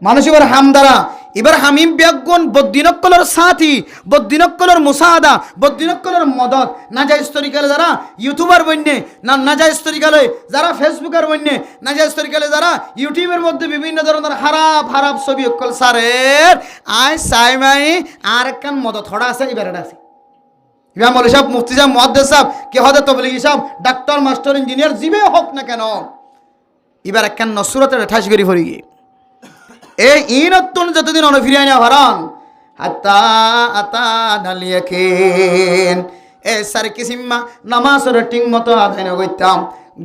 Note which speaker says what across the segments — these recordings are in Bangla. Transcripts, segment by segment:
Speaker 1: মানুষ এবার হামদারা এবার হামিম বেগুন বদ্দিনক্কলের সাথী বদ্দিনক্কলের মুসাদা বদ্দিনক্কলের মদত নাজাইজ তরিকালে যারা ইউটিউবার বন্যে না নাজাইজ তরিকালে যারা ফেসবুকের বন্যে নাজাইজ তরিকালে যারা ইউটিউবের মধ্যে বিভিন্ন ধরনের হারাপ ছবি অক্কল সারের আয় সাইমাই আর একখান মদত হড়া আছে এবার আছে ইমাম মৌলভী সাহেব মুফতি সাহেব মুহাদ্দিস সাহেব কে হদে তবলিগি সাহেব ডাক্তার মাস্টার ইঞ্জিনিয়ার জিবে হোক না কেন এবার একখান নসুরতের ঠাস গড়ি ফরি গিয়ে এই ইনত্তন যতদিন অনফিরিয়ে না ভারান হাত্তা আতা নালিয়াকেন এ সার কিসিম্মা নামাজের ঠিক মতো আদায় না করতাম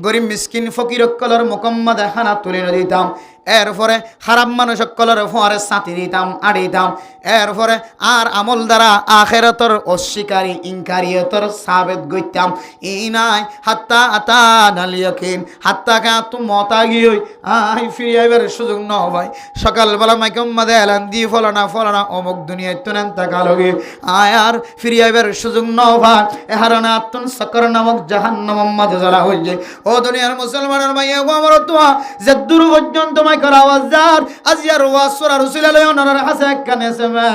Speaker 1: গরিব মিসকিন ফকির কলর মোকাম্মদ খানা তুলে দিতাম এরপরে খারাপ মানুষ কলর ফোয়ারে সাথী দিতাম আড়িতাম এরপরে আর আমল দ্বারা আখেরাতর অস্বীকারী ইনকারিয়তর সাবেত গইতাম ই নাই হাত্তা আতা নালিয়াকিন হাত্তা কা তু মতা গিয়ে আই ফিরে আইবার সুযোগ ন ভাই সকালবেলা মাইকম্মাদে এলান দিয়ে ফলানা অমুক দুনিয়ায় তুনেন তাকালগে আয়ার ফিরে আইবার সুযোগ ন ভাই এহারানা আত্মন সকর নামক জাহান্নাম মাঝে জ্বালা হয়ে যায় ও দুনিয়ার মুসলমানের মাইয়া গো আমার তোয়া যে দূর পর্যন্ত মাইকার আওয়াজ যার আজিয়ার ওয়াসরা রাসূল আলাইহি ওনার হাসে কানে সেমা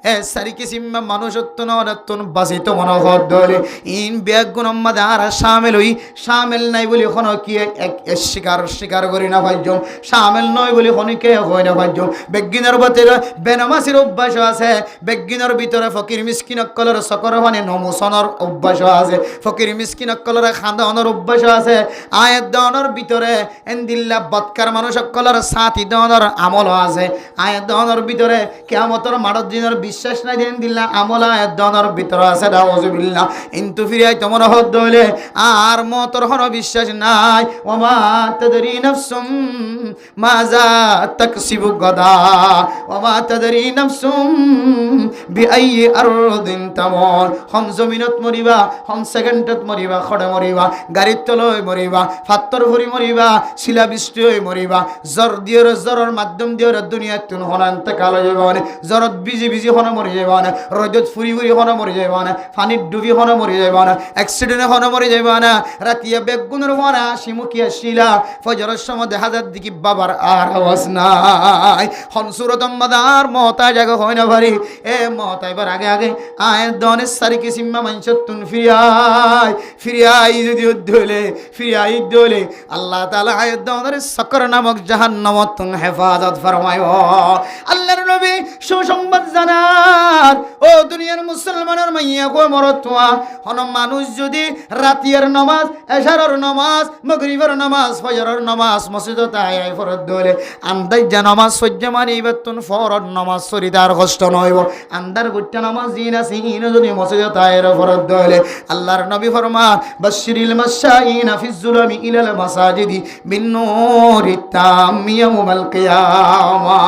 Speaker 1: এ সারি কিসিম মানুষত্ব নরত্তন বাসিত মনোহর দলে ইন বেগুন আম্মাদ আর শামিল নাই বলি কোন কি এক স্বীকার করি না ভাইজম শামিল নয় বলি কোন কে হয় না ভাইজম বেগিনের ভিতরে বেনামাসির অভ্যাস আছে বেগিনের ভিতরে ফকির মিসকিন কলর সকর মানে নমুসনের অভ্যাস আছে ফকির মিসকিন কলর খান্দনের অভ্যাস আছে আয়াত দানের ভিতরে এন্দিল্লা বদকার মানুষ কলর সাথী দানের আমল আছে আয়াত দানের ভিতরে কিয়ামতের মাঠের দিনের বিশ্বাস নাই দেন দিল্লা আমল আয়াত দানের ভিতরে আছে নাউযুবিল্লাহ ইনতু ফিরাই তোমরা হদ হইলে আর মতর হন বিশ্বাস নাই ওমা তাদরি নাফসুম মাজা তাকসিবু গাদা ওমা তাদরি নাফসুম বিআই আরদিন তামুর হম জমিনত মরিবা হম সেকেন্ডত মরিবা খড়ে মরিবা গাড়ির তলয় মরিবা ফাত্তর ভরি মরিবা শিলা বৃষ্টি হয়ে মরিবা জ্বর দিয়ে জ্বরের মাধ্যম দিয়ে দুনিয়ার তুন হনান্তে কালো যাবে মানে জ্বরত বিজি হন মরি যাবে না রোদত ফুরি হন মরি যাবে না পানির ডুবি হন মরি যাবে না অ্যাক্সিডেন্ট হন মরি যাবে না রাতিয়া বেগুনের হনা শিমুকিয়া শিলা ফজরের সময় দেখা যার দিকে বাবার আর আওয়াজ নাই হনসুরত মাদার মহতা জায়গা হয় না ভারি এ মহতা এবার আগে আয় দনের সারি কিসিম্মা মানসতুন ফিরিয়াই যদি উদ্দলে ফিরিয়াই দলে আল্লাহ তাআলা আয় দনের সকর নামক জাহান্নামতুন হেফাজত ফরমায় আল্লাহর নবী সুসংবাদ জানার ও দুনিয়ার মুসলমানের মাইয়া কো মরতোয়া হন মানুষ যদি রাতিয়ার নামাজ এশারের নামাজ মাগরিবের নামাজ ফজরের নামাজ মসজিদে আয় ফরজ দলে আন্দাজ যে নামাজ সহ্য মানিবেতুন ফরজ নামাজ সরিদার কষ্ট নইব আন্দার গুট্টা নামাজ দিন আছে ইন যদি মসজিদে আয় ফরজ দলে আল্লাহর নবী ফরমান বাশশিরিল মাশাইনা ফিজ জুলামি ইলাল মাসাজিদি বিন নূরি তাম ইয়াউমাল কিয়ামা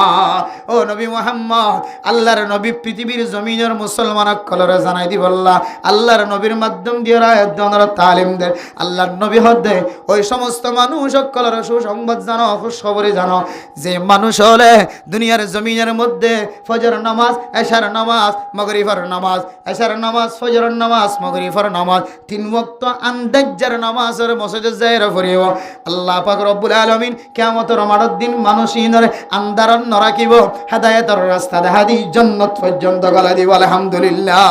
Speaker 1: ও নবী মুহাম্মদ আল্লাহর নবী পৃথিবীর জমিনের মুসলমানক কলরে জানাই দিব আল্লাহর নবীর মাধ্যম দিয়ে আয়াত দানের তালিম দেয় আল্লাহর নবী হদে ওই সমস্ত মানুষ কলরে সুসংবাদ জানো খুশখবরি জানো যে মানুষ হলে দুনিয়ার জমিনের মধ্যে ফজর নামাজ এশার নামাজ মাগরিবের নামাজ এশার নামাজ ফজরের নামাজ মাগরিবের নামাজ তিন ওয়াক্ত আন্দাজের নামাজের মসজিদে যায়রা পড়িব আল্লাহ পাক রব্বুল আলামিন কিয়ামতের মাঠের দিন মানুষ ইনরে আন্ধারন নরাকিব হেদায়েতের রাস্তা দেখা দি জান্নাত পর্যন্ত গলা দিব আলহামদুলিল্লাহ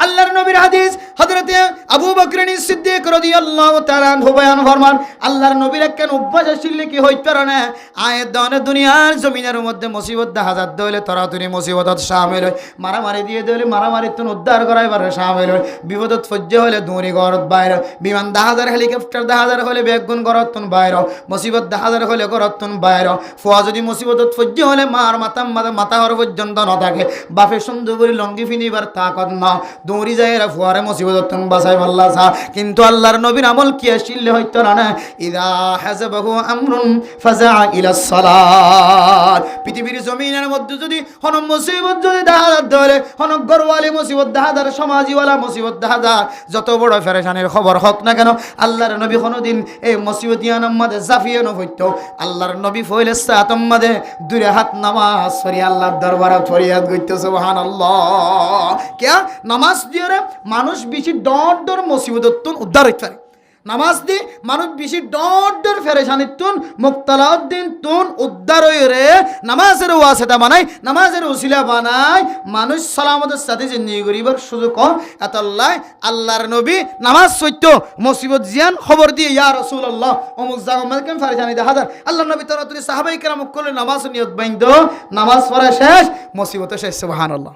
Speaker 1: আল্লাহর নবীর হাদিস হযরতে আবু বকর সিদ্দিক রাদিয়াল্লাহু তাআলা আনহু বয়ান ফরমান আল্লাহর নবীর একখান অভ্যাস ছিল কি হইতো না আয়াত দানে দুনিয়ার জমিনের মধ্যে মুসিবত দেখা যাত দইলে তরাতুরি মুসিবতত শামিল হয় মারামারি দিয়ে দইলে মারামারি তুন উদ্ধার করাইবার শামিল হয় বিপদত ফজ্জে হলে দৌড়ি ঘরত বাইরে বিমান 10000 হেলিকপ্টার 10000 হলে বেগুন ঘরত তুন বাইরে মুসিবত 10000 হলে ঘরত তুন বাইরে ফুয়া যদি মুসিবতত ফজ্জে হলে মার মাথা হর পর্যন্ত না থাকে বাপে সুন্দর করে লঙ্গি ফিনিবার তাকত না দৌড়ি যায় এরা ফুয়ারে মুসিবত বাঁচাই আল্লাহ সা কিন্তু আল্লাহর নবীর আমল কি আসিল হইতো না ইদা হাসাবাহু আমরুন ফাজা ইলাস সালাত পৃথিবীর জমিনের মধ্যে যদি হন মুসিবত যদি দেখা ধরে হন গরওয়ালি মুসিবত দেখা ধরে সমাজীওয়ালা মুসিবত দেখা যায় যত বড় ফেরেশানির খবর হোক না কেন আল্লাহর নবী কোনদিন এই মুসিবতিয়ান আমাদে জাফিয়ে ন হইতো আল্লাহর নবী ফইলে সাতম মাদে দুরে হাত নামাজ পড়ি আল্লাহর দরবারে ফরিয়াদ কইতো সুবহানাল্লাহ কিয়া নামাজ দিয়ে মানুষ বেশি ডর মুসিবত উদ্ধার হইতে পারে নামাজ দি মানুষ বেশি ডর ফেরেশানির তুন মুক্তালাউদ্দিন তুন উদ্ধার হয়ে রে নামাজের ওয়াসিতা বানাই নামাজের উসিলা বানাই মানুষ সালামতের সাথে জিন্দেগি করিবার সুযোগ এত আল্লাহর নবী নামাজ সত্য মুসিবত জিয়ান খবর দিয়ে ইয়া রাসূলুল্লাহ অমুক জায়গা আমাকে ফেরেশানি দেখা যায় আল্লাহর নবী তাড়াতাড়ি সাহাবায়ে কেরাম করলে নামাজ নিয়ত বাইন্ধ নামাজ পড়া শেষ মুসিবত শেষ সুবহানাল্লাহ।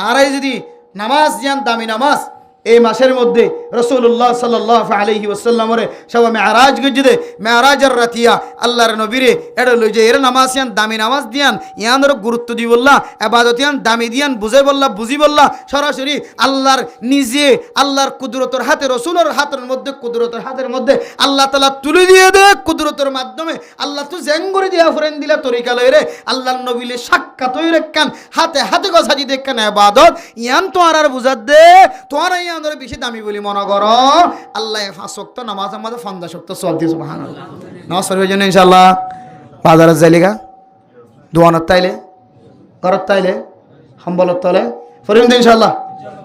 Speaker 1: আর এই যদি নামাজ জিয়ান দামি নামাজ এই মাসের মধ্যে রাসূলুল্লাহ সাল্লাল্লাহু আলাইহি ওয়াসাল্লামের সবা মেরাজ গজদে মেরাজের রাতিয়া আল্লাহর নবীরে এড় লই যে এর নামাজ ইয়ান দামি নামাজ দিয়ান ইয়ানর গুরুত্ব দি বললা ইবাদত ইয়ান দামি দিয়ান বুঝে বললা বুঝি বললা সরাসরি আল্লাহর নিজে আল্লাহর কুদরতের হাতে রাসূলের হাতের মধ্যে কুদরতের হাতের মধ্যে আল্লাহ তাআলা তুলে দিয়ে দে কুদরতের মাধ্যমে আল্লাহ তো জেঙ্গরে দিয়া ফরেন দিলা তরিকা লইরে আল্লাহর নবীলে সাক্ষাৎ হইরে কান হাতে হাতে কথা দি দেখেন ইবাদত ইয়ান তো আর বুঝাত দে তোর আমাদের বেশি দামি বলি মনে করো আল্লাহ 5 ওয়াক্ত নামাজ আমাদের 50 ওয়াক্ত সওয়াব দিয়ে সুবহানাল্লাহ। নামাজ পড়ার জন্য ইনশাআল্লাহ বাজারে যাইলিগা দোয়ানত তাইলে করত তাইলে হাম্বলত তাইলে ফরিম দিন ইনশাআল্লাহ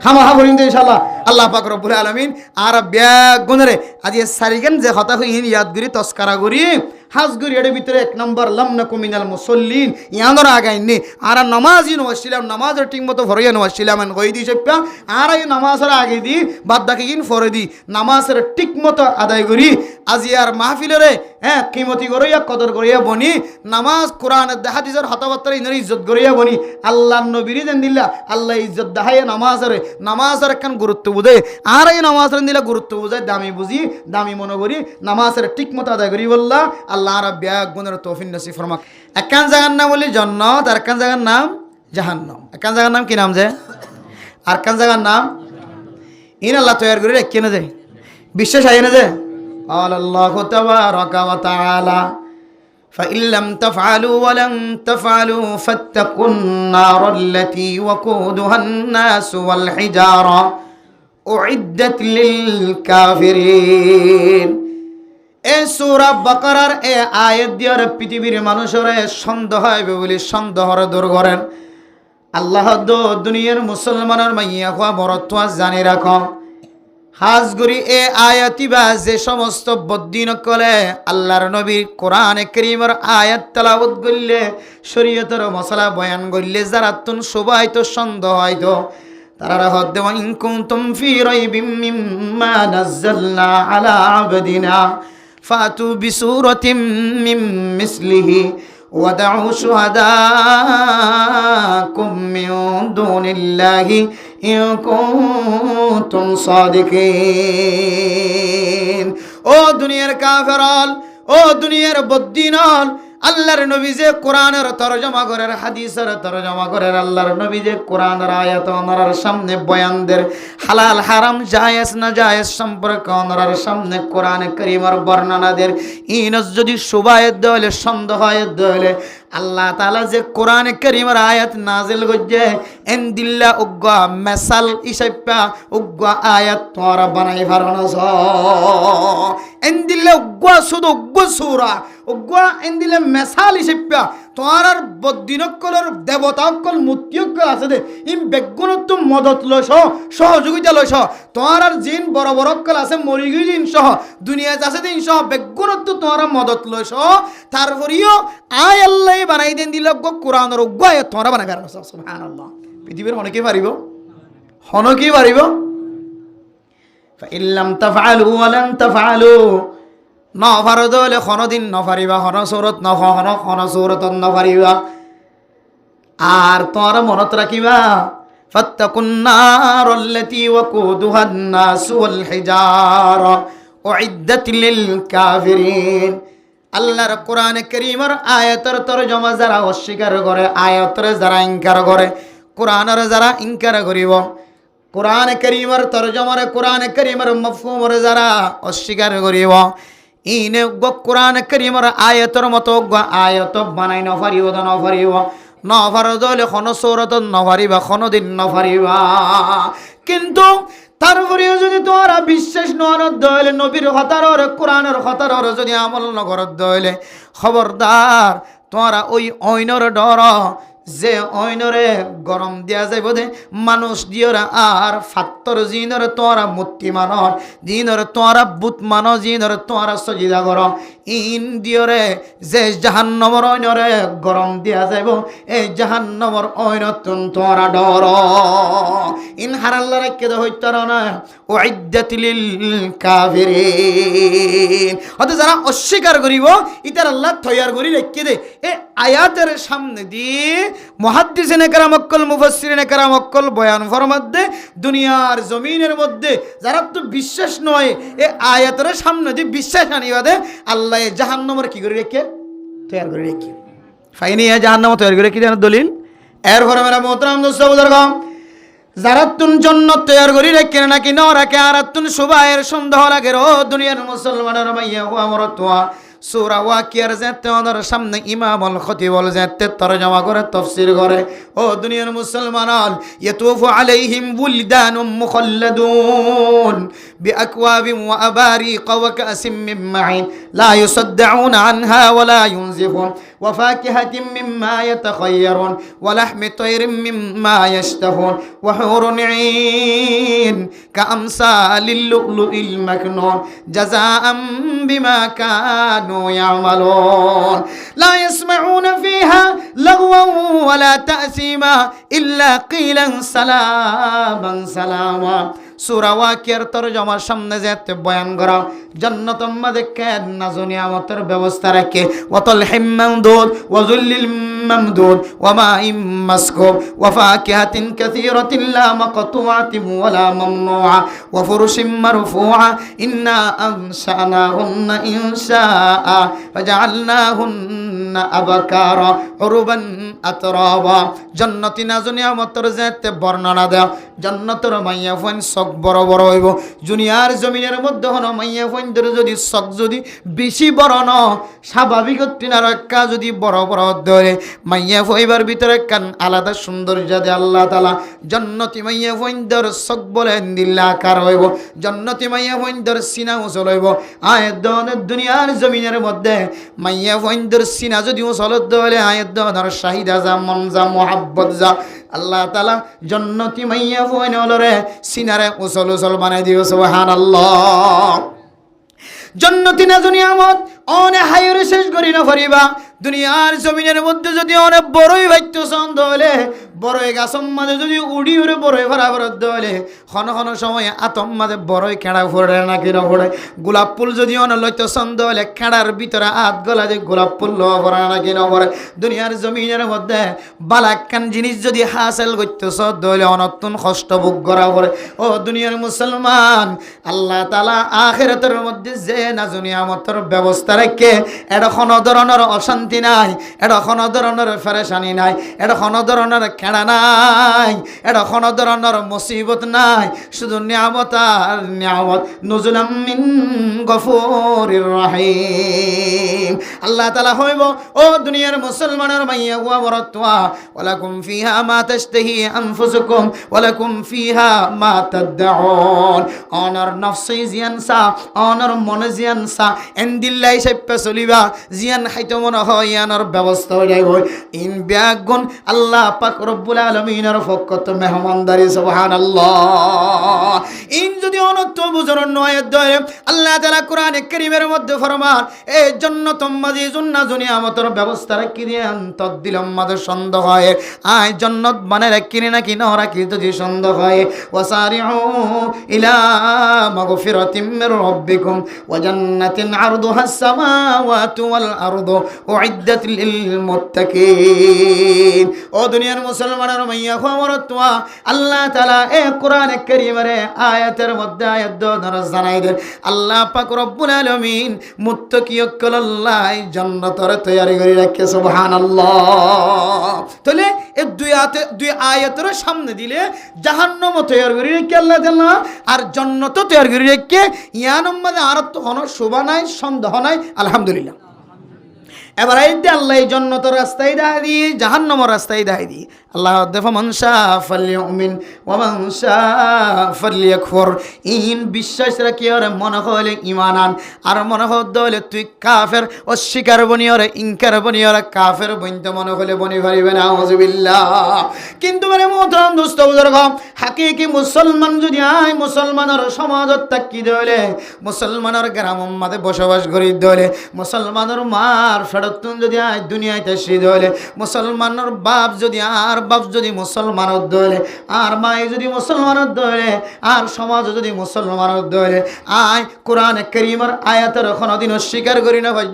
Speaker 1: খামা ফরিম দিন ইনশাআল্লাহ আল্লাহ পাক রব্বুল আলামিন আর ব্যাগ গুনরে আজ এই সারিগান যে কথা হইন ইয়াদগিরি তস্করা করি হাজগুরি এর ভিতরে 1 নম্বর লামনাকু মিনাল মুসাল্লিন ইয়ানর আগাইনি আর নামাজি নওয়াসিলাম নামাজের ঠিকমতো ফরিয়া নওয়াসিলাম আন কই দি সপ্পা আর এই নামাজের আগে দি বাদ বাকি কিন ফরে দি নামাজের ঠিকমতো আদায় করি আজিয়ার মাহফিলরে হ্যাঁ কিমতি করিয়া কদর করিয়া বনি নামাজ কোরআনের হাদিসের হতাবাত্তার ইনর ইজ্জত করিয়া বনি আল্লাহর নবীর দেন দিল্লা আল্লাহ ইজ্জত দেখায় নামাজের একখান গুরুত্ব বুঝে আর এই নামাজের দিলা গুরুত্ব বুঝায় দামি বুঝি দামি মনে করি নামাজের ঠিকমতো আদায় করি বললা আল্লাহ রাব্বি গুণের তৌফিক নসিব ফরমাক। একখান জায়গার নাম বলি জান্নাত আর একখান জায়গার নাম জাহান্নাম। একখান জায়গার নাম কি নাম যে আর একখান জায়গার নাম ইন আল্লাহ তৈরি করে রেখে না যে বিশ্বাস আই না যে আল্লাহু তাবারাকা ওয়া তাআলা فإن لم تفعلوا ولن تفعلوا فاتقوا النار التي وقودها الناس والحجارة أعدت للكافرين। এই সূরা বাকারার এই আয়াত দিয়ার পৃথিবীর মানুষের সন্দেহ হইবে বলে সন্দেহর দূর করেন আল্লাহ দুনিয়ার মুসলমানের মাইয়া খোয়া বরত্বা জানি রাখো হাজগুরি এ আয়াতি বা যে সমস্ত বদ্দিন কলে আল্লাহর নবীর কোরআনে কারীমের আয়াত তেলাওয়াত করলে শরীয়তের মশলা বয়ান করলে যারা তুন সবাইতো সন্দেহ হয়তো তারা হদ্দে ইন কুনতুম ফি রাইবিম মিম্মা নাযালনা আলা আবদিনা ফাতু বিসূরাতিম মিন মিসলিহি ওয়াদউ শুহাদাকুম মিন দুনিল্লাহি ইন কুনতুম সাদিকিন। ও দুনিয়ার কাফেরল ও দুনিয়ার বদ্দিনল আল্লাহর নবী যে কোরআনের তরজমা করেন হাদিসের তরজমা করেন আল্লাহর নবী যে কোরআনের আয়াত ওনার সামনে বয়ানদের হালাল হারাম জায়েজ না জায়েজ সম্পর্কে ওনার সামনে কোরআনে কারীমের বর্ণনাদের ইনস যদি সুবায়েত দেওয়ালে সন্দেহ হয় দেওয়ালে আল্লাহ তাআলা যে কোরআনে কারীমের আয়াত নাজিল করছে এনদিল্লা উগ্গা মেসাল ইসাইপা উগ্গা আয়াত তোরা বানাই ফারনা এনদিল্লা উগ্গা শুধু উগ্গা সূরা উগ্গা এনদিল্লা মেসাল ইসাইপা তোরার বদ্দিনকলের দেবতাকল মূর্তিকল আছে দে ইম বেগুণত মদত লইছ সহযোগিতা লইছ তোরার জিন বড় বড় কল আছে মরিগি জিন সহ দুনিয়া আছে দিন সহ বেগুণত তোরা মদত লইছ তারপরেও আয় আল্লাহ বানাই দেন দিল কোরআনের উগ্গা তোরা বানাই ফেরা সুবহানাল্লাহ। পৃথিবীর অনেকেই পারিব হনকেই পারিব ফাইন লাম তাফআলু ওয়া লান তাফআলু নফারদ হলে কোনদিন নফারিবা হন সূরত হন সূরত নফারিবা আর তোর মনত রাখিবা ফাত্তাকুন নারাল্লাতী ওয়াকুদুহান নাস ওয়াল হিজারা উইদ্দাত লিল কাফিরিন। আল্লাহর কোরআনে কারীমের আয়াতের তরজমা যারা অস্বীকার করে আয়াতের যারা ইনকার করে কোরআনের যারা ইনকার করিব কোরআনে কারীমের তরজমারে কোরআনে কারীমের মাফহুমের যারা অস্বীকার করিব ইনে কোরআনে কারীমের আয়াতের মতো আয়াত বানাই নফারিব নফারদ হলে কোনো সূরত নফারিবা কোনোদিন নফারিবা। কিন্তু তারপরেও যদি তোমরা বিশ্বাস নরদ দইলে নবীর হতারর কোরআনের হতারর যদি আমল নগরদ দইলে খবরদার তোমরা ওই অইনর ডর যে অইনরে গরম দিয়া যাইব দে মানুষ দিয়রা আর ফাত্তর জিনরে তোরা মূর্তি মানর জিনরে তোরা বুত মানো জিনরে তোরা সজিদা কর ইন দিয়রে যে জাহান্নমর অইনরে গরম দিয়া যাইব এই জাহান্নমর অইনতুন তোরা ডর ইন হারাল্লা রাখকে দে হইতার না উইদ্দাতিল কাফিরিন হতে যারা অস্বীকার করিব ইতার আল্লাহ তৈয়ার করি রেখে দে এই আয়াতের সামনে দিয়ে মুহাদ্দিসিনে কেরাম অক্কল মুফাসসিরিনে কেরাম অক্কল বয়ান ফরমাদ্দে দুনিয়ার জমিনের মধ্যে যারা তো বিশ্বাস নয় এই আয়াতের সামনে দিয়ে বিশ্বাস আনিবাদে আল্লাহ জাহান্নামের কি করে রেখে তৈয়ার করে রেখে ফাইনি জাহান্নাম তৈয়ার করে রেখে জানো দলিল এর ঘরে মেরা মোহতারাম দোস্ত বুজুর্গ যারা তুন জন্নত তৈয়ার করি রেখে নাকি নরাকে আর তুন সুবায়ের সন্দেহ লাগে ও দুনিয়ার মুসলমানের মাইয়া ও আমার তোয়া সূরা ওয়াকিয়ার যেতে ওদের সামনে ইমাম আল খতিবল যেতে তরজমা করে তাফসীর করে ও দুনিয়ার মুসলমান ইয়াতুফু আলাইহিম বুলদানুম মুখাল্লাদুন বিআকওয়াবিন ওয়া আবারিক ওয়া কাসিম মিন মাইন লা ইউসাদদউনা আনহা ওয়া লা ইউনজিফুন ওয়া ফাকিহাতিন মিম্মা ইয়াতাখায়্যারুন ওয়া লাহমি তায়রিন মিম্মা ইয়াশতাহুন ওয়া হুরুন ঈন কাআমসালিল লুলুইল মাকনুন জাযাআম বিমা কানু يعملون لا يسمعون فيها لغوا ولا تأثيما إلا قيلا سلاما سلاما সূরা ওয়াকিয়ার তরজমার সামনে যেতে বয়ান করা জান্নাতের মধ্যে কেন না নিয়ামতের ব্যবস্থা রাখে ওয়াতাল হিম্মামদুদ ওয়া যুল্লিল মামদুদ ওয়া মাইম মাসকুব ওয়া ফাকিহাতিন কাসীরাতিন লা মাকতুআতিন ওয়া লা মামনুআ ওয়া ফুরুশিন মারফুআ ইন্না আনশানাহুন্না ইনশাআ ফাজআলনাহুন্না আবকারা উরবান আতরাবা জান্নাতি না নিয়ামতের যেতে বর্ণনা দাও জান্নাতের মাইয়া ফোন সক বড় বড় হইব দুনিয়ার জমিনের মধ্যে হন মাইয়া ফোনদের যদি সক যদি বেশি বড় ন স্বাভাবিক তিনার একটা যদি বড় বড় ধরে মাইয়া ফইবার ভিতরে কান আলাদা সৌন্দর্য দে আল্লাহ তাআলা জান্নাতি মাইয়া ফোনদের সক বলেন দিল্লাকার হইব জান্নাতি মাইয়া ফোনদের সিনা উচল হইব আয়াত দনের দুনিয়ার জমিনের মধ্যে মাইয়া ফোনদের সিনা যদি উচল হলে আয়াত দনের শাহিদা যা মন যা মোহাব্বত যা আল্লাহ তাআলা জান্নাতি মাইয়া ফোন হলরে সিনারে উচল উচল বানাই দিও সুবহানাল্লাহ জান্নাতি না নিয়ামত অনেক হাইরে শেষ করি না ফরিবা দুনিয়ার জমিনের মধ্যে যদি অনেক বড়ই ভাইত্য ছন্দ হলে বড়ই গাছম মাঝে যদি উড়ি উড়ে বড়ই ভরাভর হলে ক্ষণ ক্ষণ সময় আতম মাঝে বড়ই খেড়া ফোড়ে না কিনা ফোড়ে গোলাপ ফুল যদি অনেক লইতে ছন্দ হলে খেড়ার ভিতরে হাত গলা যে গোলাপ ফুল লওয়া পড়ে না কিনা পড়ে দুনিয়ার জমিনের মধ্যে বালাক্কান জিনিস যদি হাসিল করতে ছন্দ হলে অনতুন কষ্ট ভোগ করা পড়ে ও দুনিয়ার মুসলমান আল্লাহ তাআলা আখিরাতের মধ্যে যে না নিয়ামতের ব্যবস্থা রেখে এটা কোনো ধরনের অশান্তি নাই এটা কোনো ধরনের পেরেশানি নাই এটা কোনো ধরনের খেড়া নাই এটা কোনো ধরনের মুসিবত নাই শুধু নিয়ামত আর নিয়ামত নুজুলাম মিন গফুরির রহিম আল্লাহ তাআলা হইব ও দুনিয়ার মুসলমানের মাইয়া ওয়া বরাতওয়া ওয়ালাকুম ফিহা মা তাশতাহি আনফুসুকুম ওয়ালাকুম ফিহা মা তাদউন অনার নফসি জিয়ানসা অনার মনে জিয়ানসা এন্দিল্লাই সাইপে চলিবা জিয়ান খাইতে মনে হয় ইয়ানোর ব্যবস্থা হয়ে যাইব ইন ব্যাগুন আল্লাহ পাক রব্বুল আলামিনের পক্ষতে মেহমানদারি সুবহানাল্লাহ ইন যদি অনত বুঝর নয় দয় আল্লাহ তাআলা কোরআনে কারীমের মধ্যে ফরমান এই জান্নাতুম মাজিজুন নাজুনি আমতর ব্যবস্থা রাখি দেন তদ্দিলম মাদের সন্দেহ হয় আয় জান্নাত বানায় রাখি নাকি না রাখি যদি সন্দেহ হয় ওয়াসারিউ ইলা মাগফিরাতিম মির রাব্বিকুম ওয়া জান্নাতিন আরদুহাস সামাওয়াতু ওয়াল আরদু উইদ্দাত লিল মুত্তাকিন ও দুনিয়ার মুসলমানের মাইয়া খবরতওয়া আল্লাহ তাআলা এই কোরআনে কারীমের আয়াতের মধ্যে আয়াত দ্বারা জানাই দেন আল্লাহ পাক রব্বুল আলামিন মুত্তাকিয়কল আল্লাহ জান্নাতের তৈরি করে রাখে সুবহানাল্লাহ তাহলে এই দুই আয়াতের সামনে দিলে জাহান্নাম তৈরি করে রাখে আল্লাহ তাআলা আর জান্নাত তৈরি করে রাখে ইয়ার মধ্যে আর তো কোনো শোভা নাই সন্দেহ নাই আলহামদুলিল্লাহ এবার এই আল্লাহ জান্নাতের রাস্তায় দেখাই দিয়ে জাহান্নামের রাস্তায় দেখাই দিয়ে আল্লাহ ফামান শাআ ফালইউমিন ওয়া মান শাআ ফালইয়াকফুর। ইন বিশ্বাস রাখি ওরে মনে হলে ঈমান আন, আর মনে হলে তুই কাফের অস্বীকার বনি ওরে ইনকার বনি ওরে কাফের বনতে মনে হলে বনি পারিবে না। আউযুবিল্লাহ। কিন্তু মানে মোহতরম দোস্ত বুজুর্গ, হাকিকি মুসলমান যদি আয় মুসলমানের সমাজত থাকি দলে, মুসলমানের গ্রামের মাঝে বসবাস করি দলে, মুসলমানের মার ফেরতুন যদি আয় দুনিয়ায় তাসি দলে, মুসলমানের বাপ যদি আর বাপ যদি মুসলমানের দলে, আর মায়ে যদি মুসলমানের দলে, আর সমাজ যদি মুসলমানের দলে, আয় কোরআনে কারীমের আয়াতের কোনদিন অস্বীকার করি না ভাই,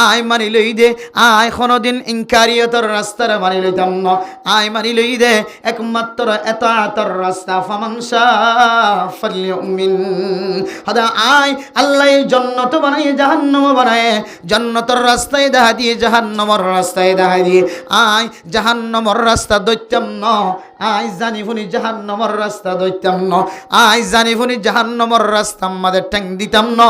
Speaker 1: আয় মানি লই দে, আয় কোনদিন ইনকারিয়তের রাস্তার মানি লইতাম না, আয় মানি লই দে একমাত্র এতাআতের রাস্তা। ফামান শাআ ফালইউমিন। হদা আয় আল্লাহ জান্নাত বানায় জাহান্নাম বানায়, জান্নাতের রাস্তায় দেখা দিয়ে জাহান্নামের রাস্তায় দেখা দিয়ে, আয় জাহান্নামের রাস্তা দইতাম না, আয় জানি ফুনি জাহান্নামের রাস্তা দইতাম না, আয় জানি ফুনি জাহান্নামের রাস্তা আমাদের ঠ্যাং দিতাম না,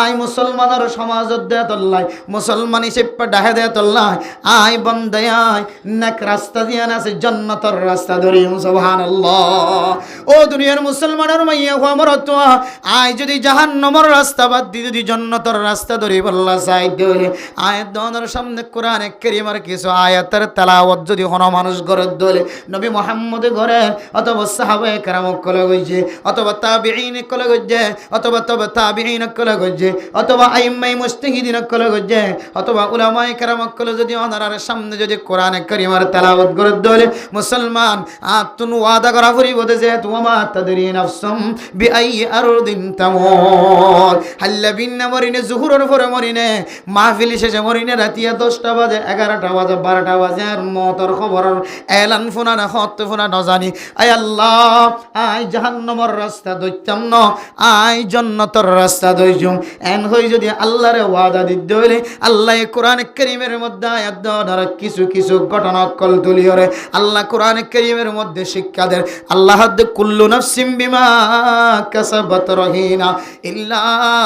Speaker 1: আয় মুসলমানের সমাজত দেয়া তল্লাই মুসলমান হিসেবে ডাহে দেয়া তল্লাই, আয় বন্দায় আয় নেক রাস্তা দিয়া আছে জান্নাতের রাস্তা ধরি। সুবহানাল্লাহ। ও দুনিয়ার মুসলমানের মাইয়া আমার তো আয় যদি জাহান্নামের রাস্তা বাদ দি যদি জান্নাতের রাস্তা ধরি বল্লা চাই ধরে, আয়াত দনের সামনে কোরআনে কারীমের কিছু আয়াতের তেলাওয়াত যদি কোনো মানুষ করে দলে, নবী মুহাম্মদ ঘরে অথবা সাহাবায়ে কেরাম কলে গইছে, অথবা তাবিঈন কলে গইছে, অথবা তাবিঈন কলে গইছে, অথবা আইম্মায়ে মুজতাহিদিন কলে গইছে, অথবা উলামায়ে কেরাম কলে যদি ওনার সামনে যদি কোরআনে কারীমের তেলাওয়াত করে দলে, মুসলমান আতুন ওয়াদা করা পড়িব যে তুমা তাদরি নাফসুম বিআই আরদিন তামুত। হাল্লা বিন মরিনে জুহুরের পরে মরিনে, মাহফিল শেষে মরিনে রাতিয়া 10টা বাজে 11টা বাজে 12টা বাজে, আর মওতের খবর এলান ফোনা না হত ফোনা না জানি। আয় আল্লাহ আয় জাহান্নামের রাস্তা দইতাম না, আয় জান্নাতের রাস্তা দইজুম। এন হই যদি আল্লাহরে ওয়াদা দিতে হইলে আল্লাহ কোরআন কারীমের মধ্যে আয়াত দেওয়ার কিছু কিছু ঘটনা কল তুলিয়রে আল্লাহ কোরআন কারীমের মধ্যে শিক্ষা দেন। আল্লাহ কুল্লু নাফসিম বিমা কাসাবাত রহিনা ইল্লা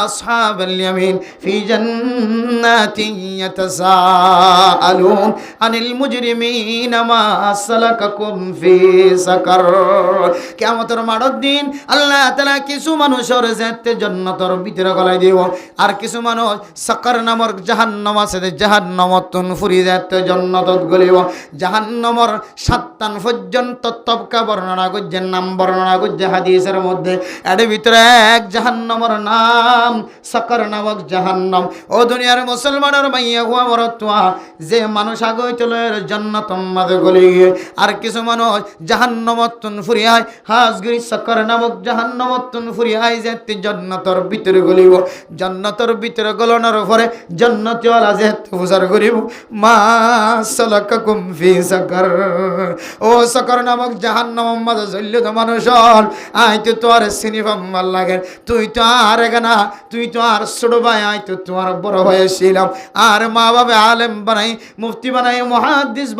Speaker 1: আসহাবাল ইয়ামিন ফি জান্নাতিন ইয়াতাসাআলুন আনিল মুজরিমিনা মা সালাকাকুম ফি সাকার। কিয়ামতের মাঠের দিন আল্লাহ তাআলা কিছু মানুষের যেতে জান্নাতের ভিতরে গলাই দিব, আর কিছু মানুষ সাকার নামক জাহান্নাম আছে, জাহান্নামতন ফুরি যেতে জান্নাতত গলিব। জাহান্নামের 7 টান পর্যন্ত তবকা বর্ণনা করছে, নাম বর্ণনা করছে হাদিসের মধ্যে। এর ভিতরে এক জাহান্নামের নাম সাকার নামক জাহান্নাম। ও দুনিয়ার মুসলমানের মাইয়া হুয়া মরতুয়া, যে মানুষ আগে চলে জান্নাতের মাঝে গলি গিয়ে, আর কিছু মানুষ জাহান্নামতন ফুরি আয় হাজগিরি সাকার নামক জাহান্নামতন ফুরি আয় যেতে জান্নাতের ভিতরে গলিব। জান্নাতের ভিতরে গলানোর পরে জান্নাতীওয়ালা যেতে উজার করিব মা সালাকাকুম ফি সাকার। ও সাকার নামক জাহান্নামের মাঝে জ্বললে তো মানুষ আয় তো তোর চিনি পাম্বার লাগে, তুই তো আর এখানা, তুই তো আর ছোট ভাই, আয় তো তোমার বড় হয়েছিলাম, আর মা বাবা আলেম বানাই মুফতি বানাই মুহাদ্দিস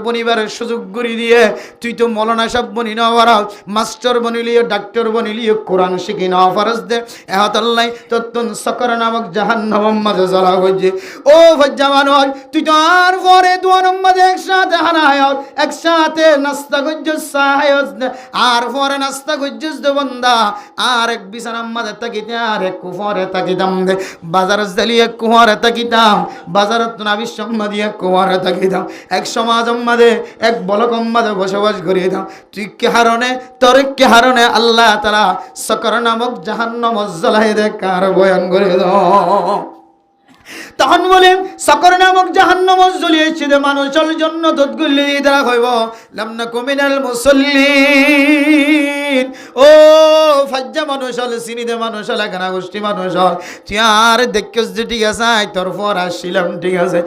Speaker 1: বনিবার সুযোগ করে দিয়ে তুই তো মৌলানা সাহেব বনি না পারাও, মাস্টার বনিলিও ডাক্তার বনিলিও কোরআন শিখি না ফরজ দে এহতাল্লাই তত্তুন সাকার নামক জাহান্নামের মাঝে জ্বলা হয়েছে। ও ভজ্জা মানুষ তুই তো আর পরে দুয়ার মাঝে একসাথে হানায় একসাথে নাস্তা করছিস সাহায্য, আর পরে নাস্তা করছিস দে বন্দা, আর এক বিছানার মাঝে তাকিতে আর এক কুফরে তাকিতাম দে, বাজার জ্বালিয়ে কুয়ারে তাকিতাম, বাজারত না বিশ্বম্মাদিয়ে কুয়ারে তাকিতাম, এক সমাজের মাঝে এক বলকম মাঝে বসবাস করিয়ে দাম। তুই কে হারণে তোর কে হারণে আল্লাহ তাআলা সাকার নামক জাহান্নাম জ্বালাই দে কার বয়ান করে দাও। তখন বলে সাকার নামক জাহান্নাম জ্বলিয়েছে দে মানুষের জন্য দতগুলি দ্বারা হইব লামনা কুমিনাল মুসল্লিন। ও ফাজ্জা মানুষ হলে চিনি দে মানুষ হলে গানা গোষ্ঠী মানুষ হল তুই আর দেখছিস যে ঠিক আছে আয় তোর পর আসছিলাম ঠিক আছে,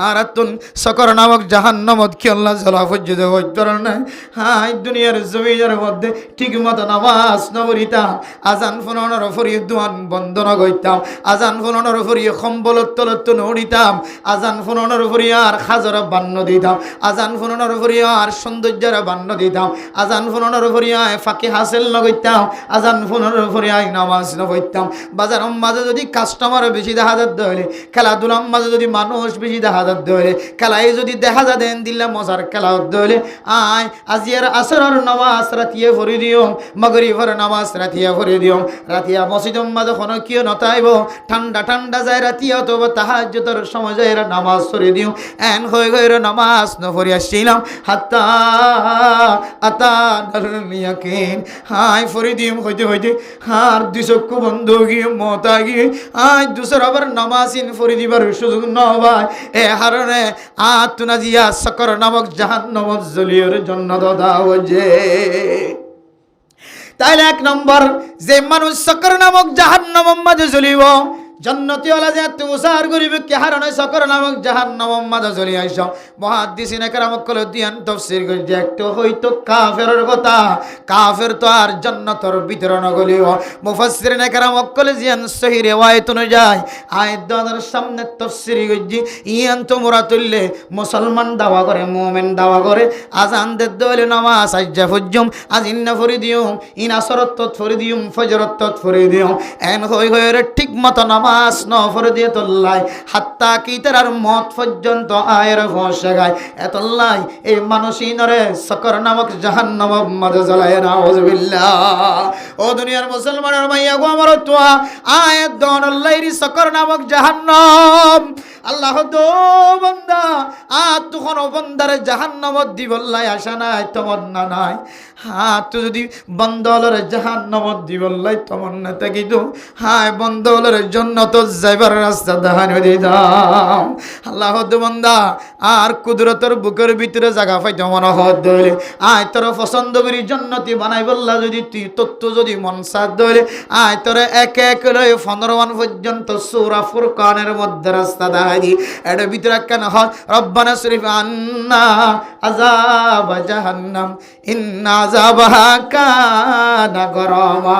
Speaker 1: আর তুন সাকার নামক জাহান্নামত কি আল্লাহ জ্বালা পর্যন্ত হইতর নাই। হাই দুনিয়ার জমিনের মধ্যে ঠিক মতো নামাজ নবরিতাম, আজান ফোনানোর ফরিয়ে দুয়ান বন্ধন গইতাম, আজান ফোনানোর ফরিয়ে কম্বলত তলত নড়িতাম, আজান ফোনানোর ফরিয়ে আর খাজা নামাজের বান্ন দিতাম আজান ফুননের ফরিয়া আর সৌন্দর্যের বান্ন দিতাম আজান ফুননের ফরিয়ায় ফাঁকি হাসিল নগইতাম আজান ফুননের ফরিয়ায় নামাজ নবইতাম বাজার মাঝে যদি কাস্টমার বেশি দেখা যাত হইলে খেলাধুলার মাঝে যদি মানুষ বেশি দেখা যাত হইলে খেলায় যদি দেখা যা দেন দিলে মজার খেলা হতে হইলে আয় আজিয়ার আসরের নামাজ রাতিয়ে ফরি দিও মাগরিবের নামাজ রাতিয়া ফরি দিও রাতিয়া মসজিদের মাঝে কোনো কিও নতাইব ঠান্ডা ঠান্ডা যায় রাতিয়া অথবা তাহাজ্জুদের সময় যায় নামাজ ফরি দিও এন হয়ে গের নামাজ নফরি আসছিলাম হাত্তা আতা ইয়াকিন হাই ফরি দিম হইতে হইতে আর দুই চক্ষু বন্ধ গিয়ে মতা গিয়ে আয় দুসর আবার নামাজিন ফরি দিবার সুযোগ নবাই এ হারণে আতুনা জিয়া সকর নামক জাহান্নাম জ্বলিয়র জন্য দাও যে তাইলে এক নম্বর যে মানুষ সকর নামক জাহান্নাম মাঝে জ্বলিব জন্নতি ওলা যে তুষার গরিব কে হারণে সকর নামক জাহান্নাম মাঝে জ্বলি আইস মুহাদ্দিসিনে কেরাম কল দিয়ান তাফসীর কইছে একটু হয়তো কাফেরের কথা কাফের তো আর জান্নাতের ভিতরে ন গলিব মুফাসসিরিনে কেরাম কল দিয়ান সহিহ রিওয়ায়াত অনুযায়ী আয়াত দাদার সামনে তাফসীর কইছে ইয়ান তোমরা তুললে মুসলমান দাওয়া করে মুমিন দাওয়া করে আজান দে দলে নামাজ আজ্জা ফুজুম আজিন্না ফরি দিও ইন আসরত ফরি দিও ফজরত ফরি দিও এন হই হইরে ঠিক মত নামাজ ন ফরি দিয়ে তোল্লাই হাত্তা কি তার মত পর্যন্ত আয়ের ঘষে গায় এতল্লাই এই মানুষিনরে সকর নামক জাহান্নাম মাঝে জ্বালায় নাউযুবিল্লাহ ও দুনিয়ার মুসলমানের মাইয়া গো আমার তোয়া আয়াত দন আল্লাহর সকর নামক জাহান্নাম আল্লাহ তো বান্দা তো কোন বান্দারে জাহান্নামত দিবল্লাই আশা নাই তমন্না নাই তো যদি বন্দলরে জাহান্নামত দিবল্লাই তমন্না থাকি তো হায় বন্দলরে জান্নাত যাইবার রাস্তা দেখানো দিতাম আল্লাহ তো বান্দা আর কুদরতের বুকের ভিতরে জায়গা পাইতে মনে হত ধরে আয় তোর পছন্দ করি জান্নাতি বানাই বললা যদি তুই তত্ত্ব যদি মন সাথ ধরে আয় তোর এক এক লয় 15 পর্যন্ত সূরা ফুরকানের মধ্যে রাস্তা দেখাই দি এর ভিতরে কেন হয় রব্বানা শরীফ আন্না আযাব জাহান্নাম ইন্না আযাবাহা কানা গরামা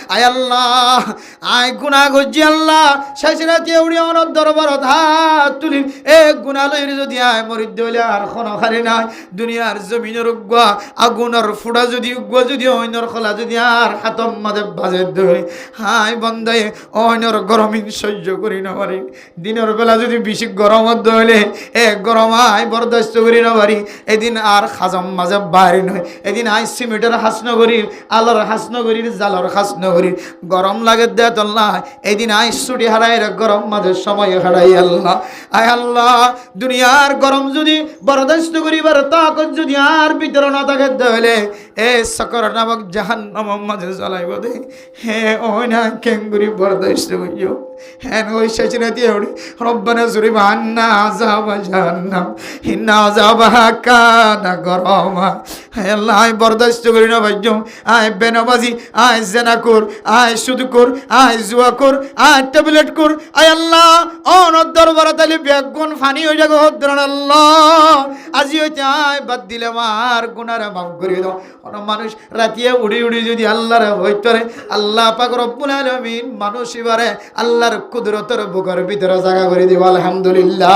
Speaker 1: আয় আল্লাহ আয় গুনাহ গজি আল্লাহ শেষ রাতে উড়ি আমার দরবারত হাত তুলি এ গুনাহ লইর যদি আয় মরিদ দইলে আর কোনো খালি নাই দুনিয়ার জমিনের উগ্গা আগুনের ফুড়া যদি উগ্গা যদি অইনর খোলা যদি আর হাতম মাঝে বাজে দই হায় বন্দায় অইনর গরমিন সহ্য করি না পারি দিনের বেলা যদি বেশি গরমত দইলে এ গরম আয় বরদাস্ত করি না পারি এদিন আর খাজম মাঝে বাইরে নয় এদিন আই সিমেন্টের হাসনগরীর আলোর হাসনগরীর জালর হাসনগরীর গরম লাগে দেয় আল্লাহ এদিন আই ছুটি হারাই গরম মাঝে সময় হারাই আল্লাহ আয় আল্লাহ দুনিয়ার গরম যদি বরদাস্ত করিবার তাকত যদি আর ভিতরে না থাকে দইলে এ সকর নামক জাহান্নাম মাঝে জ্বালাইব দে হে ওই না কেঙ্গুরি বরদাস্ত করিও হ্যাঁ ওই শেষ রাতে ওড়ি রব্বানা জুরিব আন্না আযাবা জাহান্নাম ইন্না আযাবাহা কানা গরামা হে আল্লাহ আয় বরদাস্ত করি না ভাইজো আয় বেনামাজি আয় জেনাকুর আয় সুদকুর আয় জুয়াকুর আয় ট্যাবলেট কুর আয় আল্লাহ অনর দরবারে তালি বেগুন ফানি হয়ে যাগো হদ্রন আল্লাহ আজি হইতে আয় বাদ দিলে আমার গুনার মাফ করে দাও কোন মানুষ রাতিয়া উড়ি উড়ি যদি আল্লাহর হইতরে আল্লাহ পাক রব্বুল আলামিন মানুষ এবারে আল্লাহর কুদরতের বুকের ভিতরে জায়গা করে দিব আলহামদুলিল্লাহ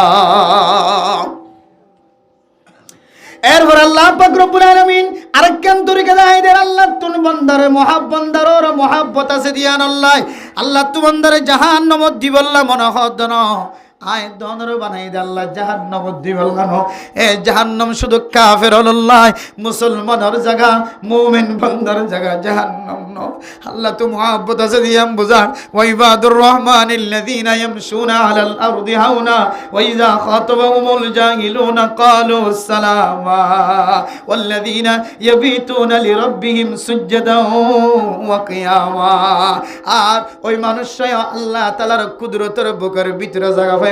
Speaker 1: এরপর আল্লাহ পাক রব্বুল আলামিন আরেকখান তরিকা দেখাই দেন আল্লাহ তুন বান্দারে মহাব্বন্দারর মহাব্বত আছে দিয়ান আল্লাহ তু বান্দারে জাহান্নামত দিবল্লা মনে হদ না আয় দনর বানাই দে আল্লাহ জাহান্নাম দিবল্লানো এ জাহান্নাম শুধু কাফের আল্লাহ মুসলমানের জায়গা মুমিন বান্দার জায়গা জাহান্নাম ন আল্লাহ তু মহব্বত আছে দিয়াম বুঝান ওয়া ইবাদুর রহমানিল্লাযীনা ইয়ামশুনা আলাল আরদি হাওনা ওয়া ইযা খাতাবাহুমুল জাহিলুনা ক্বালু সালামা ওয়াল্লাযীনা ইয়াবিতুনা লিরাব্বিহিম সুজদান ওয়া কিয়ামা আর ওই মানুষরা আল্লাহ তাআলার কুদরতের বুকের ভিতরে জায়গা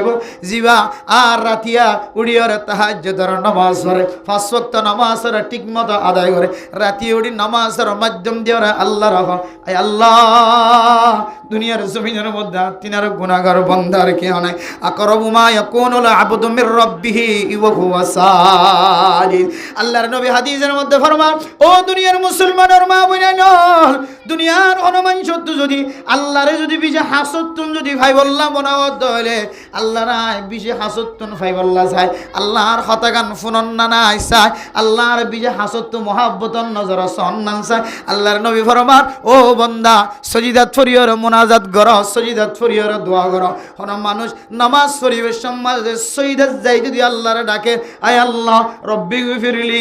Speaker 1: জিবা আর রাতিয়া উড়িয়ার তাহাজ্জুদের নামাজ পড়ে 5 ওয়াক্ত নামাজের ঠিকমতো আদায় করে রাতি উড়ি নামাজের মাধ্যম দিয়ে আল্লাহ রাখো আয় আল্লাহ দুনিয়ার জমিনের মধ্যে তিনার গুনাহগার বান্দার কেউ নাই আকরাবু মা ইয়াকুনুল আবদু মির রাব্বিহি ওয়া হুয়া সাজিদ আল্লাহর নবী হাদিসের মধ্যে ফরমান ও দুনিয়ার মুসলমানের মা বোনেরা দুনিয়ার অনুমান সত্য যদি আল্লাহরে যদি বিজে হাসতুন যদি ভাই বললাম বনাবদ্ধ হইলে আল্লাহর বিজে হাসতুন ভাই বললা চাই আল্লাহর হতাগান ফুনন্না না চাই আল্লাহর বিজে হাসত্তু মহাব্বতন নজর সন্নান চাই আল্লাহর নবী ফরমান ও বান্দা সজিদাত ফরিয়র মুনাজাত গর সজিদাত ফরিয়র দোয়া গর হন মানুষ নামাজ পড়িবে সমাজে সজিদাত যাই যদি আল্লাহরে ডাকে আয় আল্লাহ রব্বি গফিরলি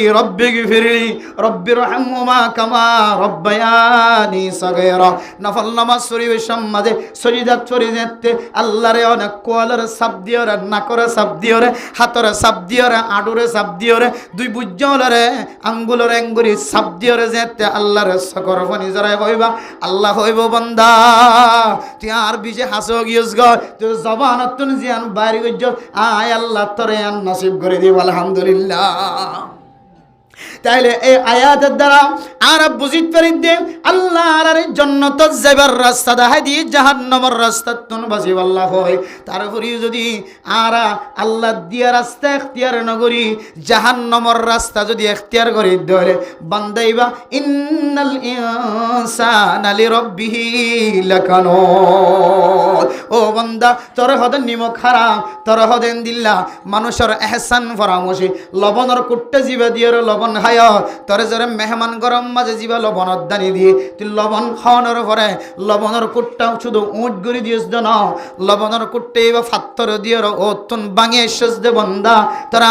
Speaker 1: রব্বি রহমহুমা কামা রব্বায়ানি সগীরা নফল নামাজ পড়িবে সমাজে সজিদাত ফরি যেতে আল্লাহরে অনেক কোয়ালের সাপ দিওরে নাকরে সাপ দিওরে হাতরে সাপ দিওরে আডুরে সাপ দিওরে দুই বুজ্জলরে আঙ্গুলরে আঙ্গুরি সাপ দিওরে যেতে আল্লাহরে সকর ফনি জরাই হইবা আল্লাহ হইব বান্দা তুই আর বিজে হাসো গিয়স গ তুই জবানত তুন জিয়ান বাইরে গজ্জ আয় আল্লাহ তোরে আন নসিব করে দিব আলহামদুলিল্লাহ তাইলে এই আয়াতের দ্বারা আর বুঝিত পারি দে আল্লাহর জান্নাত যাবার রাস্তা দেখাই দিয়ে জাহান্নামের রাস্তা তুন বাঁচিব আল্লাহ হয় তারপরে যদি আর আল্লাহ দিয়া রাস্তা এখতিয়ার নগরী জাহান্নামের রাস্তা যদি এখতিয়ার করি ধরে বান্দাইবা ইন্নাল ইনসানা লিরাব্বিহি লাকানুত ও বান্দা তোর হদেন নিমক হারাম তোর হদেন দিল্লা মানুষের এহসান ফরামোশি লবণের কুট্টা জিবা দিয়ে লবণ খায় তোরে জরে মেহমান গরম মাঝে জিবা লবণত দানি দিয়ে তুই লবণ খাওয়ানোর পরে লবণের কুট্টা শুধু উঁট গুড়ি দিয়েছ না লবণের কুট্টে বা ফাত্তর দিয়ে ও তুন বাঙিয়ে শেষ দে বন্দা তোরা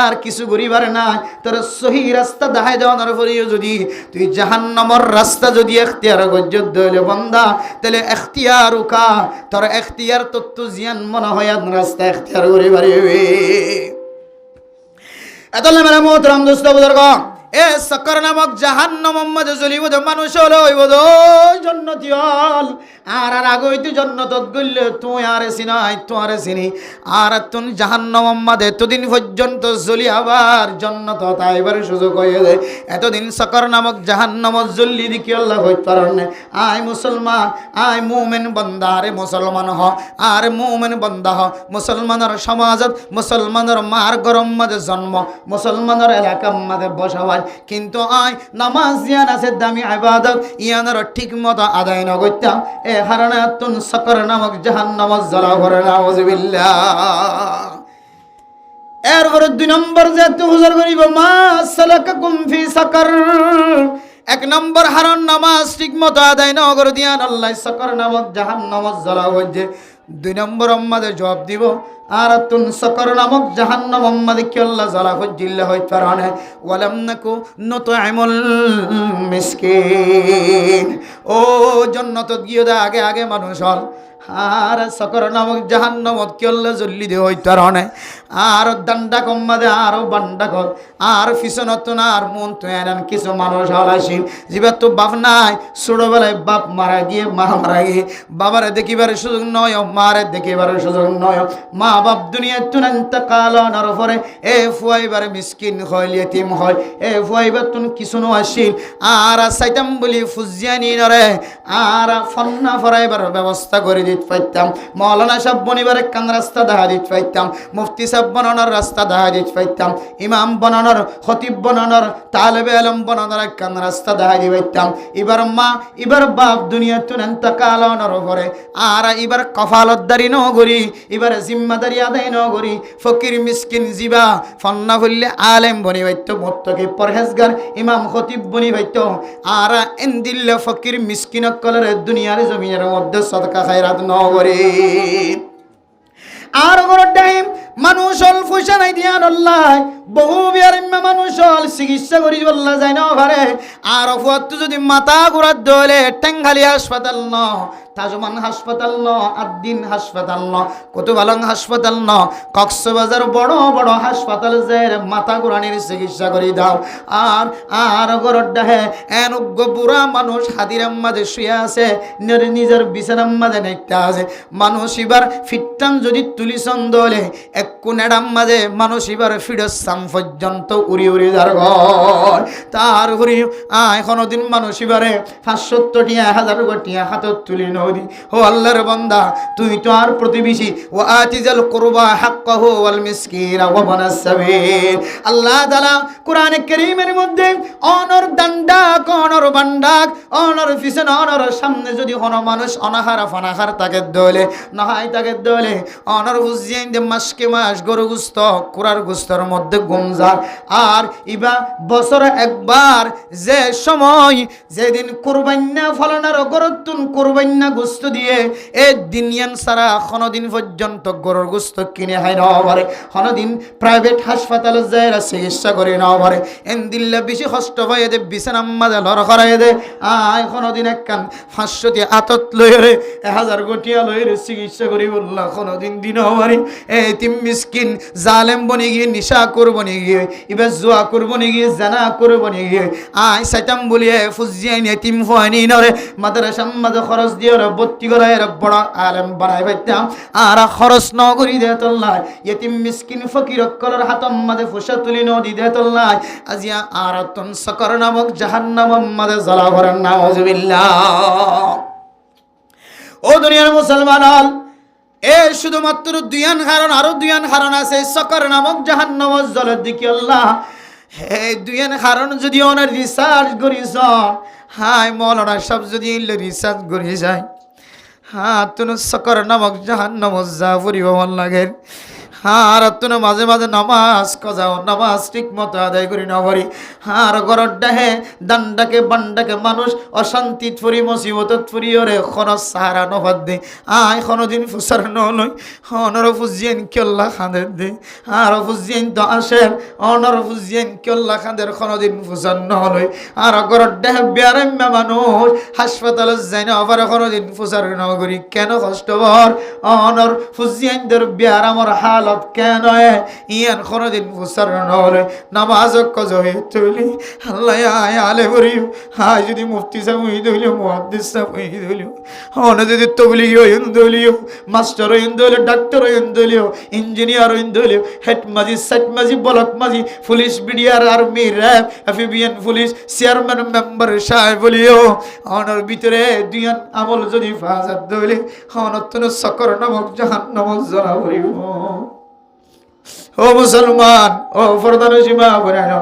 Speaker 1: আর কিছু গরিবার নাই তোর সহি রাস্তা দেখাই দেওয়ানোর পরেও যদি তুই জাহান্নামের রাস্তা যদি এখতিয়ার গজ্জত দইলে বন্দা তাহলে এখতিয়ার উকা তোর এখতিয়ার তত্ত্ব জিয়ান মনে হয় রাস্তা এখতিয়ার গরিবার এতলে মেরে মোহতরম দোস্ত বুজুর্গ এ সকর নামক জাহান্নাম মধ্যে জ্বলিব মানুষ হলো হইব জন্নতি হল আর আগে হইতে জন্নতত গইলে তুই আরে চিনাই তুই আরে চিনি আর তুন জাহান্নাম মধ্যে এতদিন পর্যন্ত জ্বলি আবার জন্নত তাইবার সুযোগ হয়ে যায় এতদিন সকর নামক জাহান্নামত জ্বলি দিকে আল্লাহ হইতে পারেন আয় মুসলমান আয় মুমিন বান্দা আরে মুসলমান হ আর মুমিন বান্দা হ মুসলমানের সমাজত মুসলমানের মার গরম মধ্যে জন্ম মুসলমানের এলাকার মধ্যে বসবাস কিন্তু আয় নামাজ ইয়ান আছে দামি ইবাদত ইয়ানের ঠিক মতো আদায় না করতাম এ হারানা তুন সকর নামক জাহান্নামত জ্বালা করে নাউযুবিল্লাহ এরপরে 2 নম্বর যে তুই হুজুর করিব মা সালাকাকুম ফি সাকার 1 নম্বর হারান নামাজ ঠিক মতো আদায় না করে দিয়ান আল্লাহ সকর নামক জাহান্নামত জ্বালা হইছে 2 নম্বর আমাদের জবাব দিব আর তুন সকর নামক জাহান্নাম আমাদের কি আল্লাহ জ্বালা হজ্জিল্লা হইতে পারে ওয়ালাম নাকু নুতআইমুল মিসকিন ও জান্নাতত গিয়ে দা আগে আগে মানুষ হল আর সকর নামক জাহান্নামত কি আল্লাহ জ্বলি দে হইতে পারে আর দান্ডা কম্মাদে আরো বান্ডা কর আর ফিসনত না আর মন তো এরান কিছু মানুষ হলাসি জিবা তো বাপ নাই ছোটবেলায় বাপ মারা গিয়ে মা মারা গিয়ে বাবারে দেখিবারে সুযোগ নয় মারে দেখিবারে সুযোগ নয় মা বাপ দুনিয়ায় তুন ইন্তেকাল হওয়ার পরে এ ফুয়াইবারে মিসকিন হয় ইয়েতিম হয় এ ফুয়াইবার তুন কিছু নো আসিল আর সাইতাম বলি ফুজিয়ানি নরে আর ফন্না ফরাইবার ব্যবস্থা করে দিতে পাইতাম মৌলানা সাহেব বনিবার কান রাস্তা দেখা দিতে পাইতাম মুফতি সাহেব বানানোর রাস্তা দেখা দিতে পাইতাম ইমাম বানানোর খতিব বানানোর তালেবে আলম বানানোর কান রাস্তা দেখা দিতে পাইতাম এবার মা এবার বাপ দুনিয়া তুন ইন্তেকাল হওয়ার পরে আর এবার কফালতদারি ন করি এবার জিম্মাদারি আদায় ন করি ফকির মিসকিন জিবা ফন্না ফুললে আলেম বনি বাইত মোত্তকি পরহেজগার ইমাম খতিব বনি বাইত আর এন্দিল্লে ফকির মিসকিন কলরে দুনিয়ার জমিনের মধ্যে সদকা খায়রাত ন করি আর গরর টাইম মানুষ হল পয়সা নাই দিয়ান আল্লাহ বহু বিয়ার মানুষ হল চিকিৎসা করি বললা যায় না পারে আর অফুয়াত যদি মাথা ঘুরাত ধরে টেঙ্গালি হাসপাতাল ন তাজমান হাসপাতাল ন আদ্দিন হাসপাতাল ন কুতুবালং হাসপাতাল ন কক্সবাজার বড় বড় হাসপাতাল যে মাথা ঘুরানির চিকিৎসা করি দাও আর আর গরর ডাহে এনুগ্য বুড়া মানুষ হাদিরাম মাঝে শুয়ে আছে নিজের বিছানার মাঝে নেকটা আছে মানুষ এবার ফিটটান যদি তুলি চন্দলে এক কোনাডাম মাঝে মানুষ এবার ফিরস্তাম পর্যন্ত উড়ি উড়ি যার ঘর তার ঘুরি কোনোদিন মানুষ এবারে 570 টিয়া 1000 টিয়া হাতত তুলি ন নদী। ও আল্লাহর বান্দা, তুই তো আর প্রতিবেশী। ওয়া আতিজাল কুরবা হাক্কাহু ওয়াল মিসকিনা ওয়া বানাস সাবিল। আল্লাহ তাআলা কোরআনে কারীমের মধ্যে অনর দান্ডাক, অনর বান্ডাক, অনর পিছনে অনর সামনে যদি কোনো মানুষ অনাহারা ফানাহার তাকে দলে নহাই তাকে দলে অনর বুঝিয়ে দে মাসকে মাস গরু গুস্ত কুরার গুস্তর মধ্যে গুমজার। আর ইবা বছরে একবার যে সময় যেদিন কুরবান্না ফলনার গরুতুন কুরবান্না গুস্ত দিয়ে এই দিনিয়ান সারা কোনোদিন পর্যন্ত গরুর গুস্ত কিনে হয় না পারে, কোনোদিন প্রাইভেট হাসপাতালে যায় চিকিৎসা করে না পারে, এন দিল্লা বেশি কষ্ট পাই দে বিছানার মাঝে লড় করাই দে। আয় কোনোদিন একখান 500টি আতত লইরে 1000 গটিয়া লইরে চিকিৎসা করি বললা কোনোদিন দিন পারি। এই তিম মিসকিন জালেম বনি গিয়ে নিশা করবনি গিয়ে এবার জুয়া করবনি গিয়ে জানা করবনি গিয়ে আয় সাইতাম বলিয়ে ফুজিয়াই নিয়ে তিম ফুয়ানি নরে মাদ্রাসার মাঝে খরচ দিয়ে ওরা ভর্তি করায় বড় আলেম বানাই পাইতাম। আর খরচ ন করি দে তোল্লাই ইতিম মিসকিন ফকির কলর হাতম মাঝে ফুসা তুলি নদী দে তোল্লাই আজিয়া আর তন সকর নামক জাহান্নাম মাঝে জ্বালা করেন নাউজুবিল্লাহ। ও দুনিয়ার মুসলমান হল এ শুধুমাত্র দুইয়ান কারণ, আরো দুইয়ান কারণ আছে সকর নামক জাহান্নাম জলের দিকে আল্লাহ। এই দুইয়ান কারণ যদি ওনার রিসার্চ করিস, হাই মৌলানা সব যদি রিসার্চ করি যায়, হ্যাঁ তুমি সকর নামক জাহান্নাম যা ফুরিব মন লাগে। আর তুমি মাঝে মাঝে নামাজ কজাও, নামাজ ঠিক মতো আদায় করি না পারি। আর ঘরের ডাহে দান্ডাকে বান্ডাকে মানুষ অশান্তিত ফুরি মুসিবতত ফুরি ওরে খরচ সাহারা নভাত দে। আয় কোনোদিন ফুসার নলই অনর ফুজিয়েন কেল্লা খাঁদের দে। আর ফুজিয়েন তো আসেন অনর ফুজিয়েন কেল্লা খাঁদের কোনোদিন ফুসার নলই। আর ঘরের ডাহে বেয়ারাম্যা মানুষ হাসপাতালে যাই না আবার কোনোদিন ফুসার নগরী কেন কষ্টবর অনর ফুজিয়েনদের বেয়ারামর হাল কেন ইয়ান কোনদিন ফুসার নহলে নামাজ কজহে তুলি আল্লাহ আয় আলে বরিও। হায় যদি মুফতি সাহেব হইতে হইল, মুহাদ্দিস সাহেব হইতে হইল, অনে যদি তবলিগ হইতে হইল, মাস্টার হইতে হইল, ডাক্তার হইতে হইল, ইঞ্জিনিয়ার হইতে হইল, হেড মাজি, সেট মাজি, ব্লক মাজি, police, BDR, army, RAB, FBN, police, chairman, member সাহেব বলিও অনর ভিতরে দুইয়ান আমল যদি ফাজাত দইলে অনতন সকর নামক জাহান্নাম জ্বালা বলিব। ও মুসলমান, ও ফরদান সীমা বরানো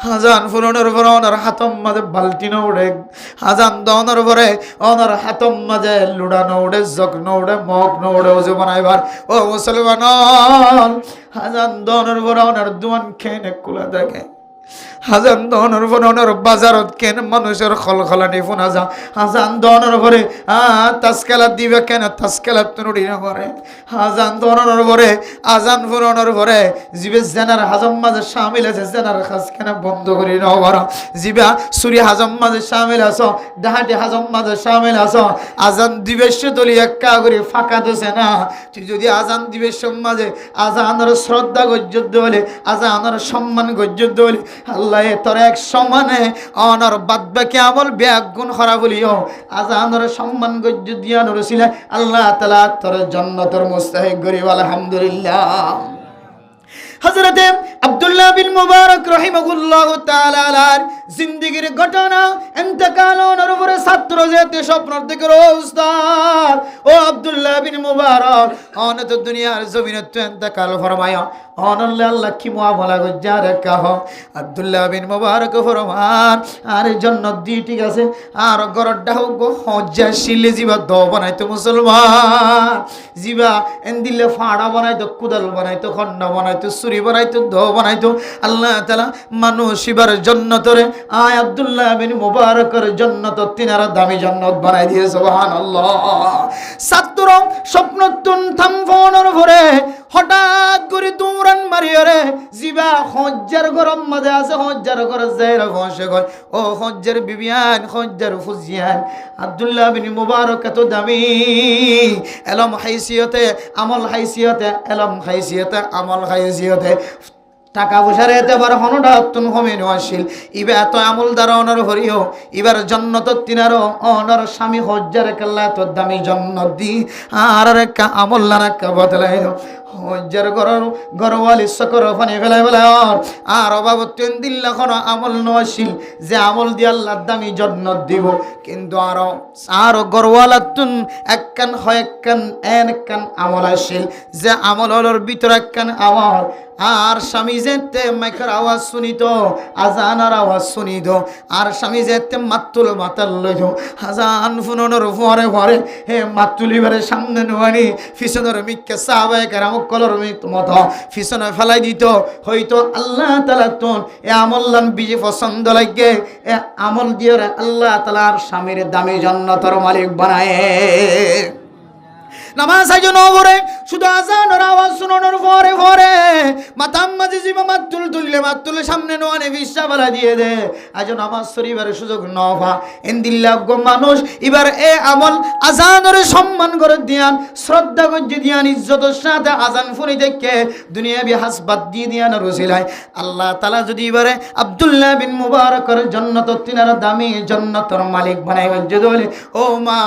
Speaker 1: হাজান ফুরনের পর অনার হাতম মাঝে বালতি নৌড়ে, হাজান দনের পরে অনার হাতম মাঝে লুড়া নৌড়ে, জগ নৌড়ে, মগ নৌড়ে ওজু বানাইবার। ও মুসলমান, হাজান দনের পর অনার দুয়ান খেয়ে কুলা দেখে, হাজান দনের পরে অনার বাজারত কেন মানুষের খলখলানি ফোনা যা, হাজান দনের পরে তাসকেলা দিবে কেন তাসকেলা তুনুড়ি না করে, হাজান দনের পরে আজান ফুরনের পরে জিবে জেনার হাজম মাঝে শামিল আছে, জেনার খাস কেন বন্ধ করি না বড় জিবা সুরি হাজম মাঝে শামিল আছো, ডাহাটি হাজম মাঝে শামিল আছো। আজান দিবেশ দলি একা করে ফাঁকা দোছে না। তুই যদি আজান দিবেশ মাঝে আজানের শ্রদ্ধা গজ্জত হলে, আজানের সম্মান গজ্জত হলে আল্লাহ তোর এক সমানে অনর বাদ বাকি আমল ব্যাগ গুণ করা বলিও আজানের সম্মান গজ্জ দিয়া নরসিলা আল্লাহ তাআলা তোর জান্নাতের মুস্তাহিক গরিব আলহামদুলিল্লাহ। হযরতে আব্দুল্লাহ বিন মুবারক রাহিমাহুল্লাহ তাআলা আলার জিন্দেগীর ঘটনা ইন্তেকাল ওনার উপরে ছাত্র যেতে স্বপ্ন দেখে উস্তাদ ও আব্দুল্লাহ বিন মুবারক অনত দুনিয়ার জমিনে তো ইন্তেকাল ফরমায়া অনল্লা আল্লাহ কি মুআমালা গজ্জা রাখা হ আব্দুল্লাহ বিন মুবারক ফরমান আর জান্নাত দি ঠিক আছে আর গরডা হোক হজ্জা শিলে জিবা দ বানাইতো মুসলমান জিবা এন্দিলে ফাড়া বানাইতো কুদাল বানাইতো খন্ডা বানাইতো সুরি বানাইতো দ বানাইতো আল্লাহ তাআলা মানুষ ইবার জান্নাতরে আয় আব্দুল্লাহ বিন মুবারকের জান্নাত তিনারা দামি জান্নাত বানাই দিয়ে সুবহানাল্লাহ। ছাত্র স্বপ্নতুন থামফোনের ভরে হঠাৎ করে দৌড়ান মারিয়রে জিবা হজ্জার গরম মাঝে আছে হজ্জার ঘরে যায় ফসে গয় ও হজ্জার বিবিয়ান হজ্জার ফুজিয়ান আব্দুল্লাহ বিন মুবারক এত দামি এলম হাইসিয়তে আমল হাইসিয়তে এলম হাইসিয়তে আমল হাইসিয়তে টাকা পয়সার এতে বার হনটা অত্যন্ত কমে নেওয়াশীল ইবে এত আমল দ্বারা অনর হরিও এবার জন্নত তিনারও অনর স্বামী হজ্জার কেল্লা এত দামি জন্নত দি আর একটা আমল না একটা বদলাই হজ্জার গরওয়ালি সকর ফানি ফেলাই ফেলাই আর অভাব তিন দিল্লা কোন আমল নশীল যে আমল দিয়ে আল্লাহ দামি জন্নত দিব কিন্তু আরো গরওয়ালাতুন একখান হয় একখান একখান আমল আসিল যে আমল হলোর ভিতর একখান আমল আর স্বামী যেতে মাইকের আওয়াজ শুনিত আজানার আওয়াজ শুনিত আর স্বামী যেতে মাতুল মাতাল লইত আজান ফুননের পরে পরে হে মাতুলিবারের সামনে নোয়ানি পিছনের মিক্কে সাহাবায়ে কেরাম কলর মত পিছনে ফেলাই দিত হয়তো আল্লাহ তাআলা তোন এ আমল্লান বিজে পছন্দ লাগে এ আমল দিয়ে আল্লাহ তাআলার স্বামীর দামি জান্নাতের মালিক বানায় নামাজ আয়োজন করে শুধু আজানের আওয়াজ শোনানোর পরে পরে মাতাম মাঝে জিমা মাতুল তুললে মাতুলের সামনে নোয়ানে ভিসা বালা দিয়ে দে আজ নামাজ শরীফের সুযোগ নভা এন্দিল্লাগ মানুষ এবার এ আমল আজানের সম্মান করে দিয়ান শ্রদ্ধা করে দিয়ান ইজ্জতের সাথে আজান ফুনি দেখে দুনিয়াবি হাসবাদ দিয়ে দিয়ান রসিলায় আল্লাহ তাআলা যদি এবারে আব্দুল্লাহ বিন মুবারকের জান্নাত তিনার দামি জান্নাতের মালিক বানাই মসজিদ বলে ও মা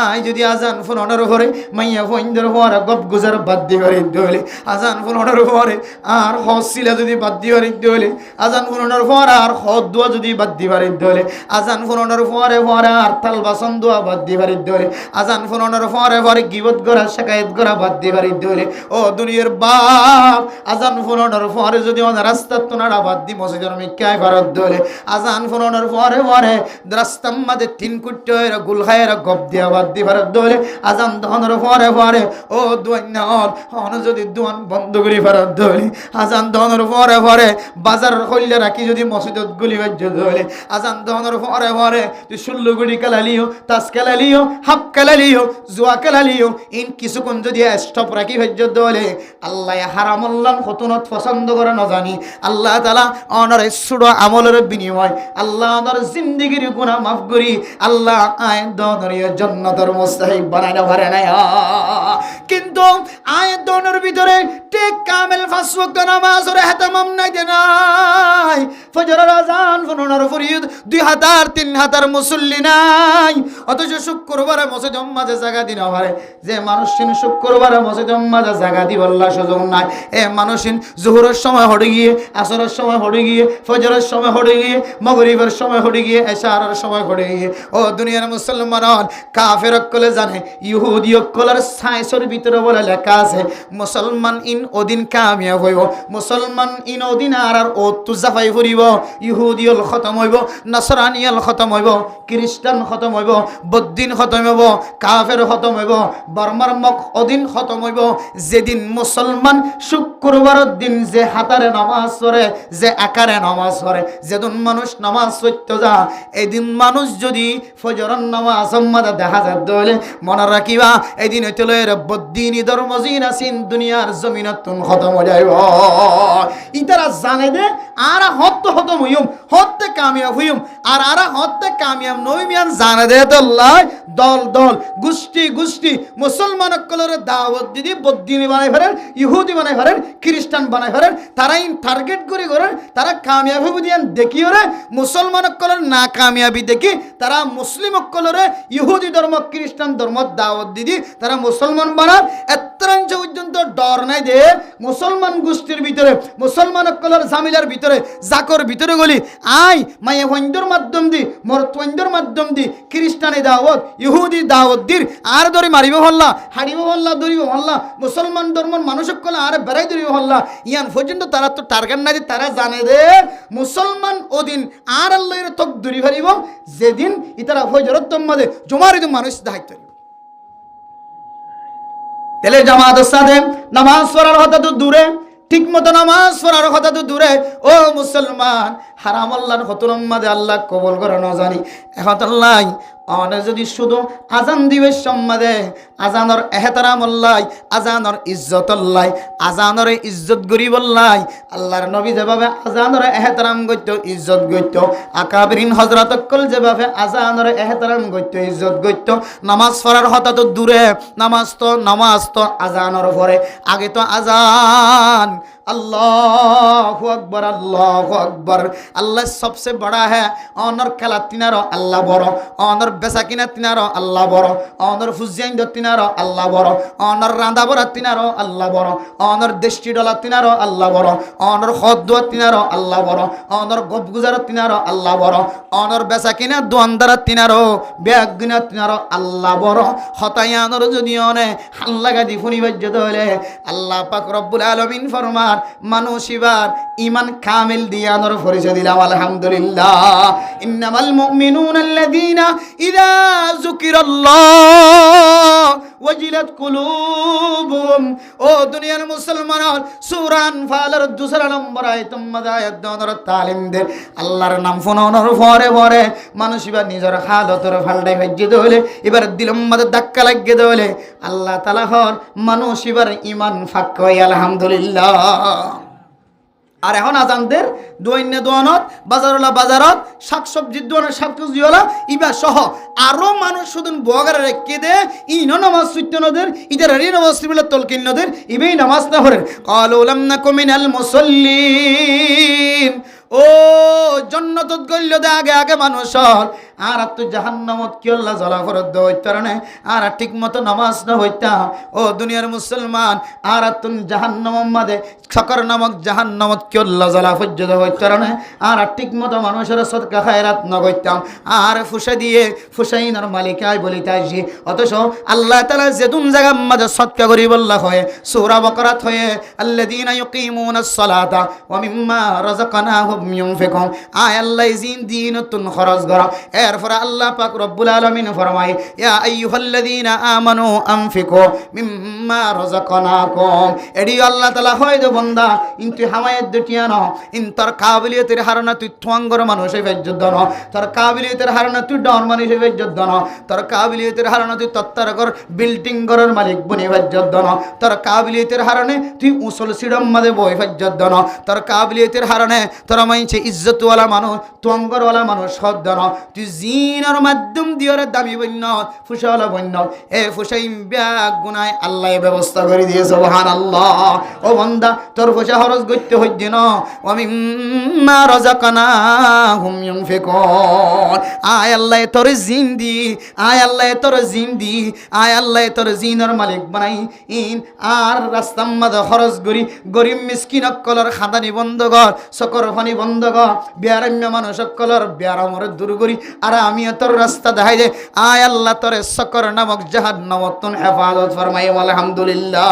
Speaker 1: আই যদি আজান ফুনানোর পরে মাইয়া ফইন্দর পরে গপ গুজার বাদ দিয়ে বাড়ি দলে আজান ফুনানোর পরে আর হসিলা যদি বাদ দিয়ে বাড়ি দলে আজান ফুনানোর পরে আর হদ দোয়া যদি বাদ দিয়ে বাড়ি দলে আজান ফুনানোর পরে পরে আর তাল বাসন দোয়া বাদ দিয়ে বাড়ি দলে আজান ফুনানোর পরে পরে গিবত করা শিকায়েত করা বাদ দিয়ে বাড়ি দলে ও দুনিয়ার বাপ আজান ফুনানোর পরে যদি আমাদের রাস্তার তোনারা বাদ দি মসজিদের মিক্কায় ভারত দলে আজান ফুনানোর পরে পরে রাস্তার মাঝে তিন কুট্টে গুল খায়ের গপ দিয়া বাদ দিয়ে ভারত দলে আজান দহনের পরে পরে ও দুয়ান হন যদি দুয়ান বন্ধ করি ভারত দলে আজান দহনের পরে পরে বাজার কইলে রাখি যদি মসজিদত গুলি বাজ্য দলে আজান দহনের পরে পরে তুই ষোলো গুড়ি খেলালিও তাস খেলালিও হাফ খেলালিও জুয়া খেলালিও ইন কিছুক্ষণ যদি স্টপ রাখি ভাজ্য দলে আল্লাহ হারাম আল্লাহ হতুনত পছন্দ করে না জানি আল্লাহ তাআলা অনর সুড়ো আমলের বিনিময় আল্লাহ অনর জিন্দেগির গুনাহ মাফ করি আল্লাহ আয় দনের জান্নাতের মুস্তাহিক বানাইতে পারে না কিন্তু আয় দনের ভিতরে ঠিক কামেল পাঁচ ওয়াক্ত নামাজের ইহতিমাম নাই দেনাই ফজরের আজান ফোনানোর ফরিদ 2000 3000 মুসল্লি নাই অথচ শুক্রবারে মসজিদের মাঝে জায়গা দিনা হয় যে মানুষিন শুক্রবারে মসজিদের মাঝে জায়গা দি বললা সুযোগ নাই এ মানুষিন জোহরের সময় হড়ে গিয়ে আসরের সময় হড়ে গিয়ে ফজরের সময় হড়ে গিয়ে মাগরিবের সময় হড়ে গিয়ে এশারের সময় হড়ে গিয়ে ও দুনিয়ার মুসলমান কাফের অকলে জানে ইহুদি অকলের সায়েন্সের ভিতরে বলে লেখা আছে মুসলমান ইন ওদিন কামিয়াব হইব মুসলমান ইন ওদিন আর ও তুজাফাই ফুরিব ইহুদিয়ল খতম হইব নাসরানিয়ল খতম হইব খ্রিস্টান খতম হইব বৌদ্ধিন খতম হইব কাফের খতম হইব বর্মার মক ওদিন খতম হইব যেদিন মুসলমান শুক্রবারের দিন যে হাতারে নামাজ পড়ে যে আকারে নামাজ পড়ে যেদিন মানুষ নামাজ পড়তে যা এদিন মানুষ যদি ফজরের নামাজ সম্মাদা দেখা যায় দলে মনে রাখিবা এদিন হইতলে বদ্দিনী ধর্মজিন আসিন দুনিয়ার জমিনতুন খতম হয়ে যাইব ইতারা জানে দে আর হত খতম হইম হতে কামিয়াব হইম আর হতে কামিয়াব নই মিয়ান জানে দে দল দল গোষ্ঠী গোষ্ঠী মুসলমান কলরে দাওয়াত দিদি বদ্দিনী বানাই ফেরেন ইহুদি বানাই ফেরেন খ্রিস্টান বানাই ফেরেন তারাই টার্গেট করে করেন তারা কামিয়াবি বুঝিয়ান দেখি ওরে মুসলমান কলর না কামিয়াবি দেখি তারা মুসলিম কলরে ইহুদি ধর্ম খ্রিস্টান ধর্ম দাওয়াত দিদি তারা মুসলমান বানার এত্রাঞ্চ পর্যন্ত ডর নাই দে মুসলমান গোষ্ঠীর ভিতরে মুসলমান কলর জামিলার ভিতরে জাকর ভিতরে গলি আই মায়ে ওয়াইন্দর মাধ্যম দি মরতওয়াইন্দর মাধ্যম দি খ্রিস্টানি দাওয়াত ইহুদি দাওয়াত দির আর ধরে মারিব হল্লা হারিব হল্লা ধরিব হল্লা মুসলমান ধর্মের মানুষ কল আর বেড়াই ধরিব হল্লা ইয়ান পর্যন্ত তারা তো টার্গেট নাই তারা জানে দে মুসলমান ওদিন আর আল্লাহর তক ধরি ফারিব যেদিন ইতারা ফজরত মাঝে জমার মানুষ দায়িত্ব তেলে জামাতের সাথে নামাজ পড়ার কথা তো দূরে ঠিক মতো নামাজ পড়ার কথা তো দূরে ও মুসলমান হারাম আল্লাহর হতরম মাঝে আল্লাহ কবুল করে না জানি এখন আল্লাহ অনে যদি শুধু আজান দিবে সম্মাদে আজানর এহতারাম আল্লাহ আজানর ইজ্জত আল্লাহ আজানর ইজ্জত গরিব আল্লাহ আল্লাহর নবী যেভাবে আজানর এহতারাম গইত ইজ্জত গইত আকাবিরিন হযরত কল যেভাবে আজানর এহতারাম গইত ইজ্জত গইত নামাজ পড়ার কথা তো দূরে নামাজ তো আজানর পরে আগে তো আজান अल्लाहु अकबर अल्लाह सबसे बड़ा है ऑनर कला तिनारो अल्लाह बड़ो ऑनर बेसाकिना तिनारो अल्लाह बड़ो ऑनर फुजियाइन तिनारो अल्लाह बड़ो ऑनर रांदा बड़ा तिनारो अल्लाह बड़ो ऑनर देशटी डला तिनारो अल्लाह बड़ो ऑनर खद्दुआ तिनारो अल्लाह बड़ो ऑनर गबगुजार तिनारो अल्लाह बड़ो ऑनर बेसाकिना दुआनदार तिनारो बेगुना तिनारो अल्लाह बड़ो हतायानर जुनियोने हल्लागा दी फुनी बज्जदले अल्लाह पाक रब्बुल आलमीन फरमान मानुषिबार ईमान कामिल दियानर परिचय दिलाम अल्हम्दुलिल्लाह इन्नामाल मुमिनुना अल्लযीना इज़ा ज़ुकिराल्लाह वजिलत कुलूबुहुम ओ दुनियार मुसलमान सूरा अनफालेर दूसरा नंबर आयतम मदायात दोनर तालिम दे আল্লাহর নাম ফোনানোর পরে পরে মানুষ এবার নিজের হালতর ফালটাই ভেজে দলে এবার দিলম মধ্যে ধাক্কা লাগিয়ে দলে আল্লাহ তাআলা হর মানুষ এবার ঈমান ফাঁক হয় আলহামদুলিল্লাহ আর এখন আজানদের দোয়াইনে দোয়ানত বাজারওয়ালা বাজারত শাকসবজির দোয়ানের শাকসবজিওয়ালা ইবা সহ আরো মানুষ শুধু বগারে রেখে দে ইনো নামাজ সুত্তনদের ইদার রি নামাজ সিবিলা তলকিনদের ইবেই নামাজ না হরেন ক্বালু লাম নাকু মিনাল মুসাল্লিন ও জান্নাতত গল্ল দে আগে আগে মানুষ আর তো জাহান্নামত কি আল্লাহ জ্বালা করে দেওয়ার কারণে আর ঠিক মতো নামাজ না হইতা ও দুনিয়ার মুসলমান আর তুন জাহান্নামের মধ্যে সকর নামক জাহান্নামত কি আল্লাহ জ্বালা ফজ্জদ হওয়ার কারণে আর ঠিক মতো মানুষের সদকা খায়রাত না করতাম আর ফুসা দিয়ে ফুসাইনার মালিকাই বলিতাছি অথচ আল্লাহ তাআলা যেদুন জায়গা মধ্যে সদকা করি বল্লা হয় সূরা বাকারাত হয় আল্লাযীনা ইউকিমুনাস সালাতা ওয়া মিম্মা রাযাকনাহুম ইউনফিকুন আয় আল্লাহ জিন দিনতুন খরচ করা এরপর আল্লাহ পাক রব্বুল আলামিন ফরমায় ইয়া আইয়ুহাল্লাযীনা আমানু আনফিকু মিম্মা রাযাকনাকুম এডি আল্লাহ তাআলা হয় দে বান্দা ইনতু হামায়েত দুটিয়ানো ইন তোর কাবিলিয়তের হারনা তুই থোয়াঙ্গর মানুষে বেজ্জত ন তোর কাবিলিয়তের হারনা তুই ডন মানুষে বেজ্জত ন তোর কাবিলিয়তের হারনা তুই তত্তরকর বিল্ডিং ঘরের মালিক বনি বেজ্জত ন তোর কাবিলিয়তের হারনে তুই উসল সিডম মাদে বই বেজ্জত ন তোর কাবিলিয়তের হারনে তোর মাইছে ইজ্জতওয়ালা মানুষ থোয়াঙ্গরওয়ালা মানুষ সদ্দ ন তুই জিনের মাধ্যম দিওরে দামি বন্য ফুসাওয়ালা বন্য এ ফুসাইম ব্যাগ গুনায় আল্লাহ ব্যবস্থা করে দিয়ে সুবহানাল্লাহ ও বান্দা তোর ফুসা খরচ করতে হইছে না আমি মা রাযাকনাহুম ইউনফিকুন আয় আল্লাহ তোর জিন্দি আয় আল্লাহ তোর জিন্দি আয় আল্লাহ তোর জিনের মালিক বানাই ইন আর রাস্তার মধ্যে খরচ করি গরিব মিসকিন কলর খাদানি বন্ধ কর সকর ফানি বন্ধ কর বিয়ারাম্য মানুষ কলর বিয়ারামর দূর করি আর আমি তোর রাস্তা দেখাই দে আয় আল্লাহ তোর সকর নামক জাহান্নামত তুন হেফাজত ফরমাই আলহামদুলিল্লাহ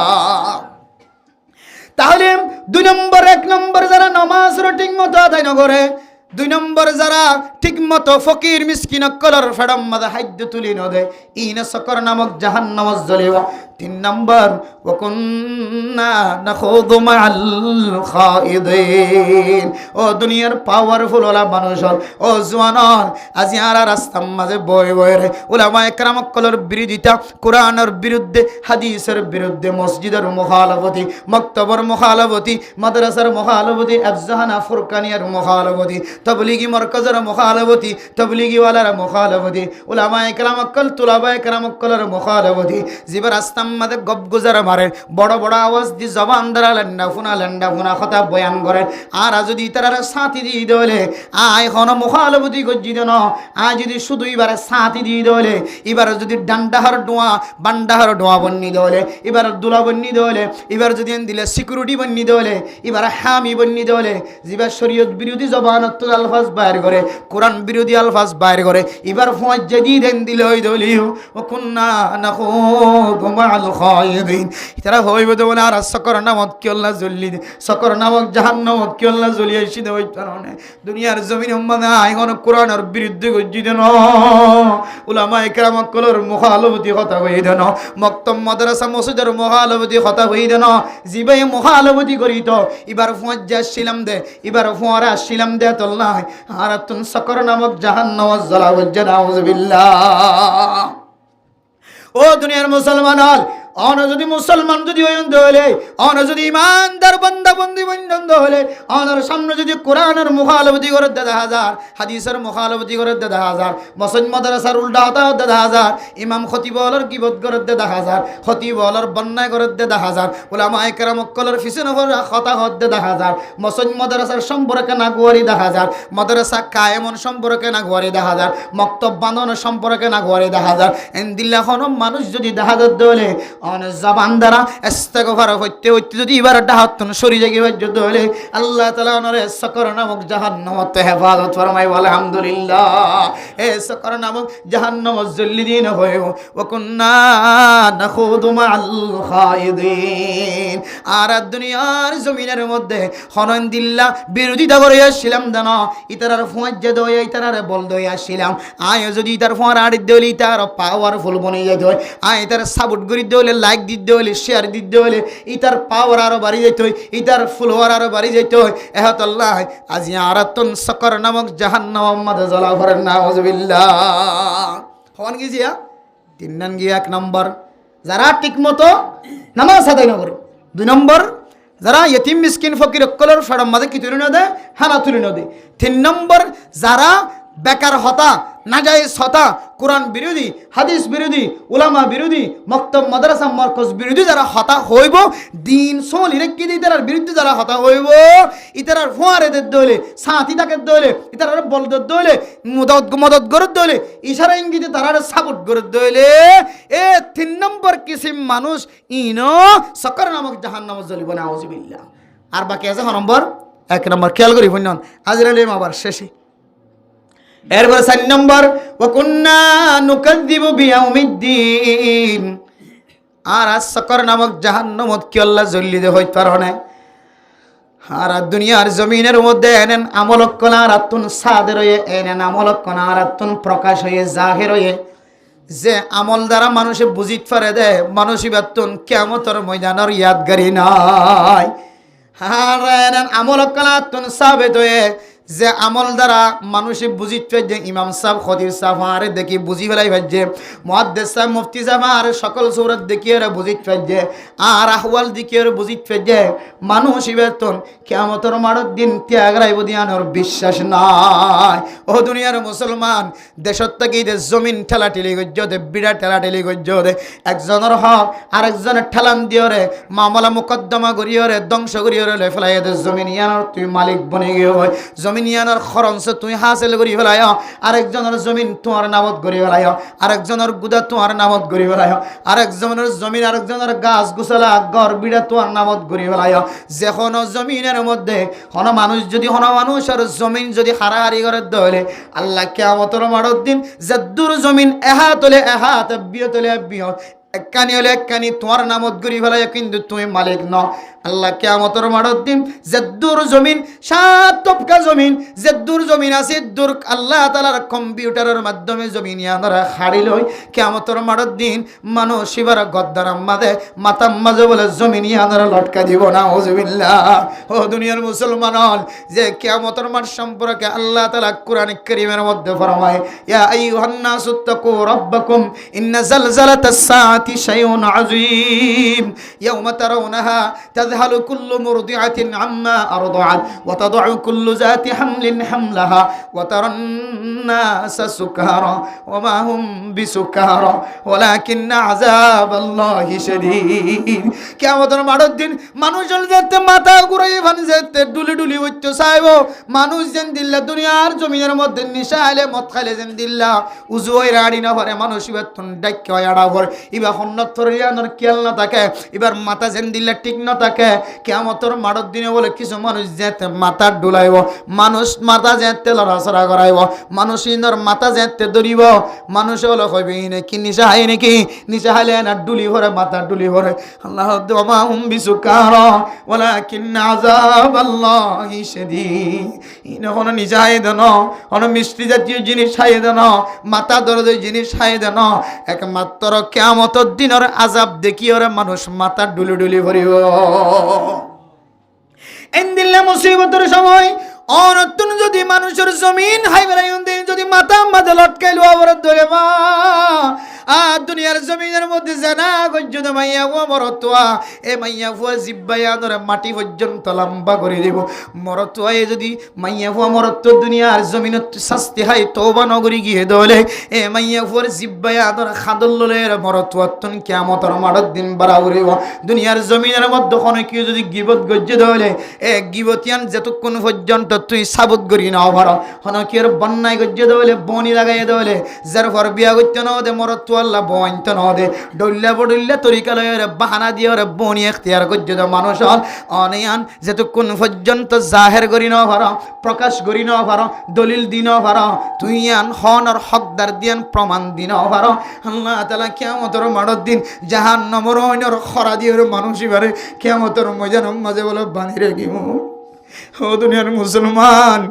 Speaker 1: তাহলে দুই নম্বর এক নম্বর যারা নামাজ ঠিক মতো আদায় না করে দুই নম্বর যারা ঠিক মতো ফকির মিসকিন কলর ফেডম মাদা হাইদ্য তুলি নদে ইনা সকর নামক জাহান্নাম জ্বলিব তিন নম্বর ওয়াকুন্না নাখুযু মাআল খাইদিন ও দুনিয়ার পাওয়ারফুল ওলা মানুষ ও জওয়ানর আজি আরা রাস্তার মাঝে বয় বয় রে উলামায়ে কেরাম কলর বিরোধিতা কোরআনের বিরুদ্ধে হাদিসের বিরুদ্ধে মসজিদের মুখালাফতি মক্তবর মুখালাফতি মাদ্রাসার মুখালাফতি আফজাহানা ফুরকানিয়ার মুখালাফতি তবলিগি মারকাজের মুখালাফতি তবলিগি ওয়ালার মুখালাফতি উলামায়ে কেরাম কল তুলাবায়ে কেরাম কলর মুখালাফতি জিবার রাস্তার মাঝে গবগুজার মারে বড় বড় আওয়াজ দি জবান দ্বারা লেন্ডা ফুনা কথা বয়ান করে আর যদি তারা সাথী দিয়ে দলে আয় হন মুখালবতি গজ্জি দেন আয় যদি শুধু এবারে সাথী দিয়ে দলে এবার যদি ডান্ডাহার ডোয়া বান্ডাহার ডোয়া বন্নি দলে এবার দুলা বন্নি দলে এবার যদি দিলে সিকিউরিটি বন্নি দলে এবার হামি বন্নি দলে যেবার শরীয়ত বিরোধী জবানত আলফাজ বাইর করে কোরআন বিরোধী আলফাজ বাইর করে এবার ফজ যদি দেন দিলে ওই দলিও ও কুন্না নাখুযু মাআল খাইদিন তারা হইব তো না আর সকর নামত কি আল্লাহ জ্বলি সকর নামক জাহান্নামত কি আল্লাহ জ্বলিয়ে এসে দেওয়ার কারণে দুনিয়ার জমিন উম্মাদা এখন কোরআনের বিরুদ্ধে গজ্জি দেন উলামায়ে কেরাম কলর মুখালবতি কথা হই দেন মক্তব মাদ্রাসা মসজিদের মুখালবতি কথা হই দেন জিবে মুখালবতি করি তো এবার ফজ আসছিলাম দে এবার ফোয়ারা আসছিলাম দে তো আল্লাহ আর তুন সকর নামক জাহান্নাম জ্বালা ওয়াজ্জা নাউযুবিল্লাহ ও দুনিয়ার মুসলমান অন যদি মুসলমান যদি হইন্দ হলে, অন যদি ইমানদার বান্দা বন্দি বন্ধ হলে, অনার সামনে যদি কোরআনের মুখালবতি করে 10,000, হাদিসের মুখালবতি করে 10,000, মসজিদ মাদ্রাসার উল্টা হতা 10,000, ইমাম খতিব হলার কিবত করে 10,000, খতিব হলার বন্যায় করে 10,000, উলামায়ে কেরাম কলর ফিসনে করে কথা হত 10,000, মসজিদ মাদ্রাসার সম্পর্কে না গুয়ারি 10,000, মাদ্রাসা কায়েমন সম্পর্কে না গুয়ারি 10,000, মক্তব বাঁধন সম্পর্কে না গুয়ারি 10,000, ইনদিল্লাহ কোন মানুষ যদি 10,000 দলে অন জবান দ্বারা ইস্তেগফার হইতে হইতে যদি এবার ডাহাতন সরি জাগি বাজ্য হলে আল্লাহ তাআলা ওনারে সকর নামক জাহান্নামত হেফাজত ফরমাই বলে আলহামদুলিল্লাহ। এ সকর নামক জাহান্নাম জল্লিদিন হয় ওয়া কুন্না নাখুদু মাআল খায়িদিন। আর দুনিয়ার জমিনের মধ্যে হনন্দিল্লাহ বিরোধিতা করে আসছিলাম জানো, ইতারার ফুয়াজ্জে দই ইতারার বল দই আসছিলাম, আয় যদি ইতার ফোয়ার আড়ি দেলি ইতার পাওয়ারফুল বনে যেত হয়, আয় ইতার সাপোর্ট করে দিতে হলে, লাইক দিতে হলে, শেয়ার দিতে হলে ইতার পাওয়ার আরো বাড়ি যেত হয়, ইতার ফলোয়ার আরো বাড়ি যেত হয়। এহতাল্লাহ আজি আরাতুন সকর নামক জাহান্নাম মাদে জ্বলা করেন নাউজুবিল্লাহ। হন গিয়া 3 নান গিয়া 1 নম্বর যারা ঠিক মতো নামাজ আদায় না করে, 2 নম্বর যারা ইতিম মিসকিন ফকির অকলের ফড়ম মাঝে কি তুলে না দেয়, হানা তুলে না দেয়, 3 নম্বর যারা বেকার হতা, নাজায়েজ হতা, কোরআন বিরোধী, হাদিস বিরোধী, উলামা বিরোধী, মক্তব মাদ্রাসা মারকজ বিরোধী যারা হতা হইব, দিন সোল রেখে দিয়ে ইতার বিরুদ্ধে যারা হতা হইব, ইতার ফোয়ারেদের দলে, সাথী তাকে দলে, ইতার বলদের দলে, মদত গরত দলে, ইশারা ইঙ্গিতে তারা সাপোর্ট গরত দলে, এ 3 নম্বর কিসিম মানুষ ইনো সকর নামক জাহান্নাম জ্বলিব নাউজুবিল্লাহ। আর বাকি আছে নম্বর 1 নম্বর খেয়াল করি বন্ধন আজরাইল আবার শেষে। এরপর 4 নম্বর ওয়া কুন্না নুকাযযিবু বিয়াউমিদ্দিন। আর সকর নামক জাহান্নামত কি আল্লাহ জ্বলি দে হইতে পারে না। আর দুনিয়ার জমিনের মধ্যে এনেন আমলক কলার আতুন সাদের হয়ে, এনেন আমলক কলার আতুন প্রকাশ হয়ে জাহির হয়ে, যে আমল দ্বারা মানুষে বুঝিত পারে দে মানুষই বাতুন কিয়ামতের ময়দানের ইয়াদগারি নাই। আর এনেন আমলক কলার আতুন সাবেত হয়ে, যে আমল দ্বারা মানুষে বুঝিত পারে, ইমাম সাহেব খতিব সাহেব আরে দেখি বুঝি ফেলাই ভাজ্যে, মুহাদ্দিস সাহেব মুফতি সাহেব আর সকল সূরত দেখি আর বুঝিত পারে, আর আহওয়াল দেখি আর বুঝিত পারে মানুষ বেতন কিয়ামতের মাঠের দিন ত্যাগ রাইব দিয়ানোর বিশ্বাস নাই। ও দুনিয়ার মুসলমান, দেশত থেকে জমিন ঠেলা ঠেলি গজ্য দে, বিড়া ঠেলা ঠেলি গজ্য দে, একজনের হক আরেকজনের ঠেলান দিও রে, মামলা মোকদ্দমা করিও রে, ধ্বংস করিও রে, ফেলাই দে জমিন ইয়ানোর তুই মালিক বনে গিয়ে হয়, জমিন ইয়ানোর খরচ তুই হাসিল করি ফেলাই, আরেকজনের জমিন তোমার নামত করি ফেলাই, আরেকজনের গুদা তোমার নামত করি ফেলাই, আরেকজনের জমিন আরেকজনের গাছ গুছালা ঘর বিড়া তোমার নামত করি ফেলাই। যে কোনো জমিনের মধ্যে কোনো মানুষ যদি কোনো মানুষের জমিন যদি হারাহারি করে দলে আল্লাহ কিয়ামতের মাঠের দিন যদ্দুর জমিন এহাত হলে এহাত, বিয়ত হলে বিয়ত, একখানি হলে একখানি তোমার নামত গড়ি ফেলাই, কিন্তু তুমি মালিক ন। আল্লাহ কিয়ামতের মাঠের দিন যদ্দুর জমিন 7 তবকা জমিন, যদ্দুর জমিন আছে দূর আল্লাহ তাআলার কম্পিউটারের মাধ্যমে জমিন ইয়ানারা হাড়ি লই, কিয়ামতের মাঠের দিন মানুষ শিবার গদ্দার মাঝে মাথার মাঝে বলে জমিন ইয়ানারা লটকা দিব নাউজুবিল্লাহ। ও দুনিয়ার মুসলমান, যে কিয়ামতের মাঠ সম্পর্কে আল্লাহ তাআলা কোরআন কারীমের মধ্যে ফরমায়, ইয়া আইয়ুহান নাসু তাকু রাব্বাকুম ইন্না যালজালাতাস সাআতি শাইউন আযীম ইয়াওমা তারাউনাহা تذهل كل مرضعة عما أرضعت وتضع كل ذات حمل حملها وترى الناس سكارى وما هم بسكارى ولكن عذاب الله شديد। কিয়ামতের মাঠের দিন মানুষের যেতে মাথা ঘুরাই ভান যেতে ডুলি ডুলি হইতে চাইব, মানুষ যেন দিল্লা দুনিয়ার জমিনের মধ্যে নিশা আইলে মদ খাইলে যেন দিল্লা উজু হয়ে রাড়ি না ভরে, মানুষ এবার ডাক্কে হয় আড়া ভর, এবার হন্নত ফরিয়ানোর খেয়াল না থাকে, এবার মাথা যেন দিল্লা ঠিক না থাকে। কিয়ামতের মাঠের দিনে বলে কিছু মানুষ যেতে মাথা ডুলাইব, মানুষ মাথা যেতে লড়াচড়া করাইব, মানুষ ইন্দর মাথা যেতে ধরিব, মানুষ হলো কইবে নাকি নিশা হাই নাকি, নিশা হাইলে না ডুলি ভরে মাথা ডুলি ভরে। আল্লাহ ওমা হুম বিসুকারা ওয়ালাকিন আযাবাল্লাহি শাদীদ। ইনহন নিশা হাই দেন, অন মিষ্টি জাতীয় জিনিস হাই দেন, মাথা দরদ জিনিস হাই দেন, একমাত্র কিয়ামতের দিনের আযাব দেখিও রে মানুষ মাথা ডুলি ডুলি ভরিব। এন্দিল্লা মুসিবতের সময় অনতুন যদি মানুষের জমিন হাই বেড়াই যদি মাথা মাঝে লটকাইলো আবার ধরে মা আর দুনিয়ার জমিনের মধ্যে জানা গজ্জুদ মাইয়া ফুয়া মরতুয়া এ মাইয়া ফুয়া জিব্বাইয়া ধরে মাটি পর্যন্ত লম্বা করে দেব মরতুয়া এ যদি মাইয়া ফুয়া মরত্ব দুনিয়ার জমিনত শাস্তি হয় তওবা নগরী গিয়ে দলে এ মাইয়া ফুয়ার জিব্বাইয়া ধরে খাদল্লের মরতুয়া তুন কিয়ামতের মাঠের দিন বাড়াউরিব দুনিয়ার জমিনের মধ্যে কোনো কেউ যদি গিবত গজ্জে দলে এ গিবতিয়ান যতক্ষণ পর্যন্ত তুই সাবুত করি না ভাড়া হনো কি বন্যায় গজ্জে দলে বনি লাগাই দলে যার ঘর বিয়া করতে না দে মরতুয়া আল্লাহ বইন্ত না দে ডল্লা বডল্লা তরিকালয়ের বাহানা দিয়ে ওরে বনি এখতিয়ার গজ্জে দে মানুষ অনিয়ান যতক্ষণ পর্যন্ত জাহের করি না ভাড়া প্রকাশ করি না ভাড়া দলিল দিন ভাড়া তুই আন হনর হকদার দিয়ান প্রমাণ দিন ভাড়া আল্লাহ তাআলা কিয়ামতের মাঠের দিন জাহান্নামের অইনর খরা দিয়ে মানুষ এবারে কিয়ামতের ময়দানের মাঝে বলে বানি রাখিব ও দুনিয়ার মুসলমান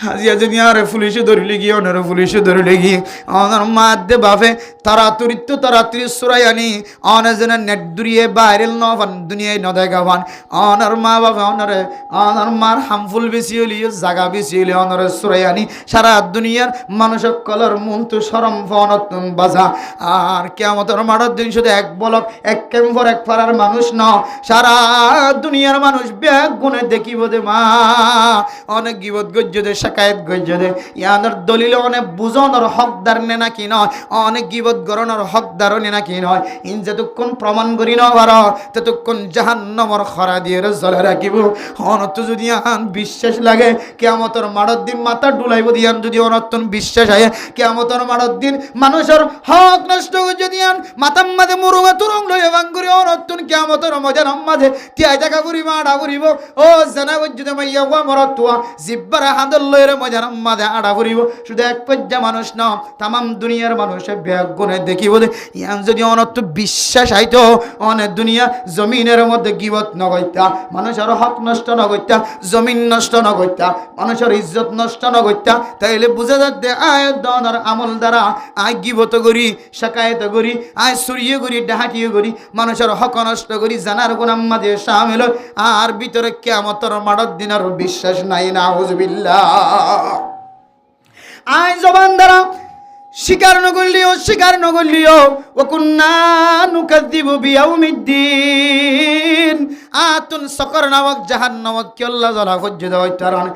Speaker 1: হাজিয়া দুনিয়ারে পুলিশে ধরিলে গিয়ে অনারে পুলিশে ধরিলে গিয়ে অনার মাদ্দে বাপে তাড়াতাড়ি সুরাই আনি অনেজনে নেট দুরিয়ে বাইরেল নফান দুনিয়ায় নদেগাবান অনার মা বাবা অনার মার হামফুল বেশি হলি জাগা বেশি হলে অনারে সুরাই আনি সারা দুনিয়ার মানুষের কলর মন তো সরম ফনতুন বাজা আর কিয়ামতের মাঠের দিন শুধু এক বলক এক কেম্পর এক ফারার মানুষ ন সারা দুনিয়ার মানুষ ব্যাগ গুনে দেখিব দে মা অনেক গিবত গজ্জদে শাকায়েত গজ্জদে ইয়ানোর দলিল অনেক বুঝানোর হকদার নে নাকি নয় অনেক গিবত গরণের হকদারও নে নাকি নয় ইন যতক্ষণ প্রমাণ করি না পার ততক্ষণ জাহান্নামের খরা দিয়ে জ্বলে রাখিব অনত যদি আন বিশ্বাস লাগে কিয়ামতের মাঠের দিন মাথা ডুলাইব দিয়ান যদি অনতন বিশ্বাস আয় কিয়ামতের মাঠের দিন মানুষের হক নষ্ট যদি আন মাথার মাঝে মুরুগা তুরং লইয়া ভাঙ্গুরি অনতন কিয়ামতের মজার মাঝে তিয়াই দেখা করি মাডা করিব ও জানা যদি মাইয়া হুয়া মরতুয়া জিব্বার হাদল্লের মজার মাঝে আড়া করিব শুধু এক পর্যা মানুষ না তামাম দুনিয়ার মানুষের ব্যাগ গুনে দেখিব ইয়ান যদি অনত বিশ্বাস আইতো অনেক দুনিয়া জমিনের মধ্যে গিবত নগত্যা মানুষের হক নষ্ট নগত্যা জমিন নষ্ট নগত্যা মানুষের ইজ্জত নষ্ট নগত্যা তাইলে বুঝা যাচ্ছে আয় দনার আমল দ্বারা আয় গিবত করি শাকায়েত করি আয় সুরিয়ে করি ডাহাটিয়ে করি মানুষের হক নষ্ট করি জানার গুনাম মাঝে শামিল আর ভিতরে কিয়ামতের মাঠের দিনের বিশ্বাস নাই নাউযুবিল্লাহ আয় জবান দ্বারা স্বীকার নগরলিও ও কুন্না নুকাযযিবু বিয়াউমিদ্দিন আতুন সকর নামক জাহান্নামক কি আল্লাহ জ্বালা সহ্য দেওয়াইতারান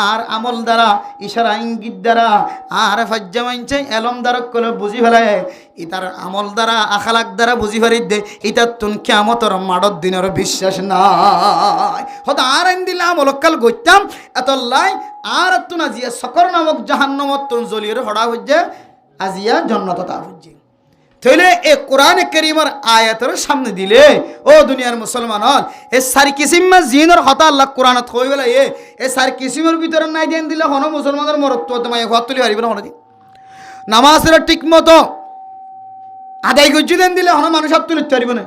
Speaker 1: আর আমল দ্বারা ইশারা ইঙ্গিত দ্বারা আর ফজ্জা মানছে এলম দ্বারা কলে বুঝি ফেলায় ইতার আমল দ্বারা আখালাক দ্বারা বুঝি ফারি দে ইতার তুন কিয়ামতের মাঠের দিনের বিশ্বাস নাই হয়তো আর আইন দিলে আমলকাল গইতাম এত লাই আর তুন আজিয়া সকর নামক জাহান্নামত তুন জ্বলিয়ে হড়া হইছে আজিয়া জন্নত তা হইছে তাহলে এ কোরআনে কারীমের আয়াতের সামনে দিলে ও দুনিয়ার মুসলমান হল এ সারি কিসিমা জিনের হতা আল্লাহ কোরআনত কই বলে এ সারি কিসিমের ভিতরে নাই দেন দিলে হন মুসলমানের মরত্ব তোমায় হত তুলি পারিবে না হন দিন নামাজের ঠিকমতো আদায় গজ্জি দেন দিলে হন মানুষ হাত তুলিতে পারিবে না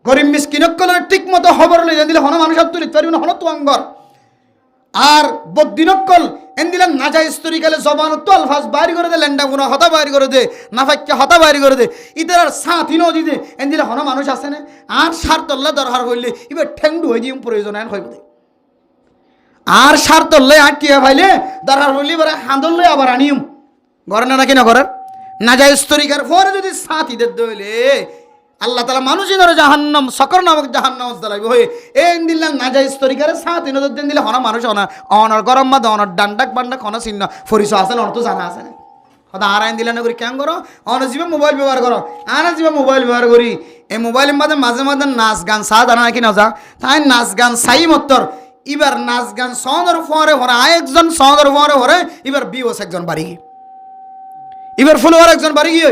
Speaker 1: গরিব মিসকিনক কল ঠিকমতো খবর লই দেন দিলে হন মানুষ হাত তুলিতে পারিবে না হন তো অঙ্গর আর বদ্দিনকল এন দিলেন নাজাইজ তরিকালে জবান তো আলফাজ বাইর করে দে লেন্ডা গুনা হতা বাইর করে দে নাফাক্কা হতা বাইর করে দে ইতার আর সাথী নদী দে এন দিলে হন মানুষ আছে না আর স্বার্থল্লা দরকার হইলে এবার ঠেংডু হয়ে দিম প্রয়োজন আইন হইব আর স্বার্থল্লে আটকিয়ে ভাইলে দরকার হইলে এবার হাঁদল লই আবার আনিম ঘরে না নাকি না ঘরের নাজাইজ তরিকার পরে যদি সাথীদের দইলে আল্লাহ তাআলা মানুষই ধরে জাহান্নাম সকর নামক জাহান্নাম জ্বালাইব হয়ে এন দিলাম নাজাইজ তরিকারে সাথী নজর দেন দিলে হনা মানুষ অনর গরম মাদ অনর ডান্ডাক বান্ডাক হনা চিহ্ন ফরিস আছে না তো জানা আছে না হয়তো আর আইন দিলে না করি কেন করো অন জীবে মোবাইল ব্যবহার করো আর জীবে মোবাইল ব্যবহার করি এই মোবাইলের মাঝে মাঝে মাঝে নাচ গান চা জানা নাকি না যা তাই নাচ গান চাই মত্তর এবার নাচ গান সনর ফরে হরে একজন সনর ফরে হরে এবার বিওস একজন বাড়ি এবার ফুলওয়ার একজন বাড়ি গিয়ে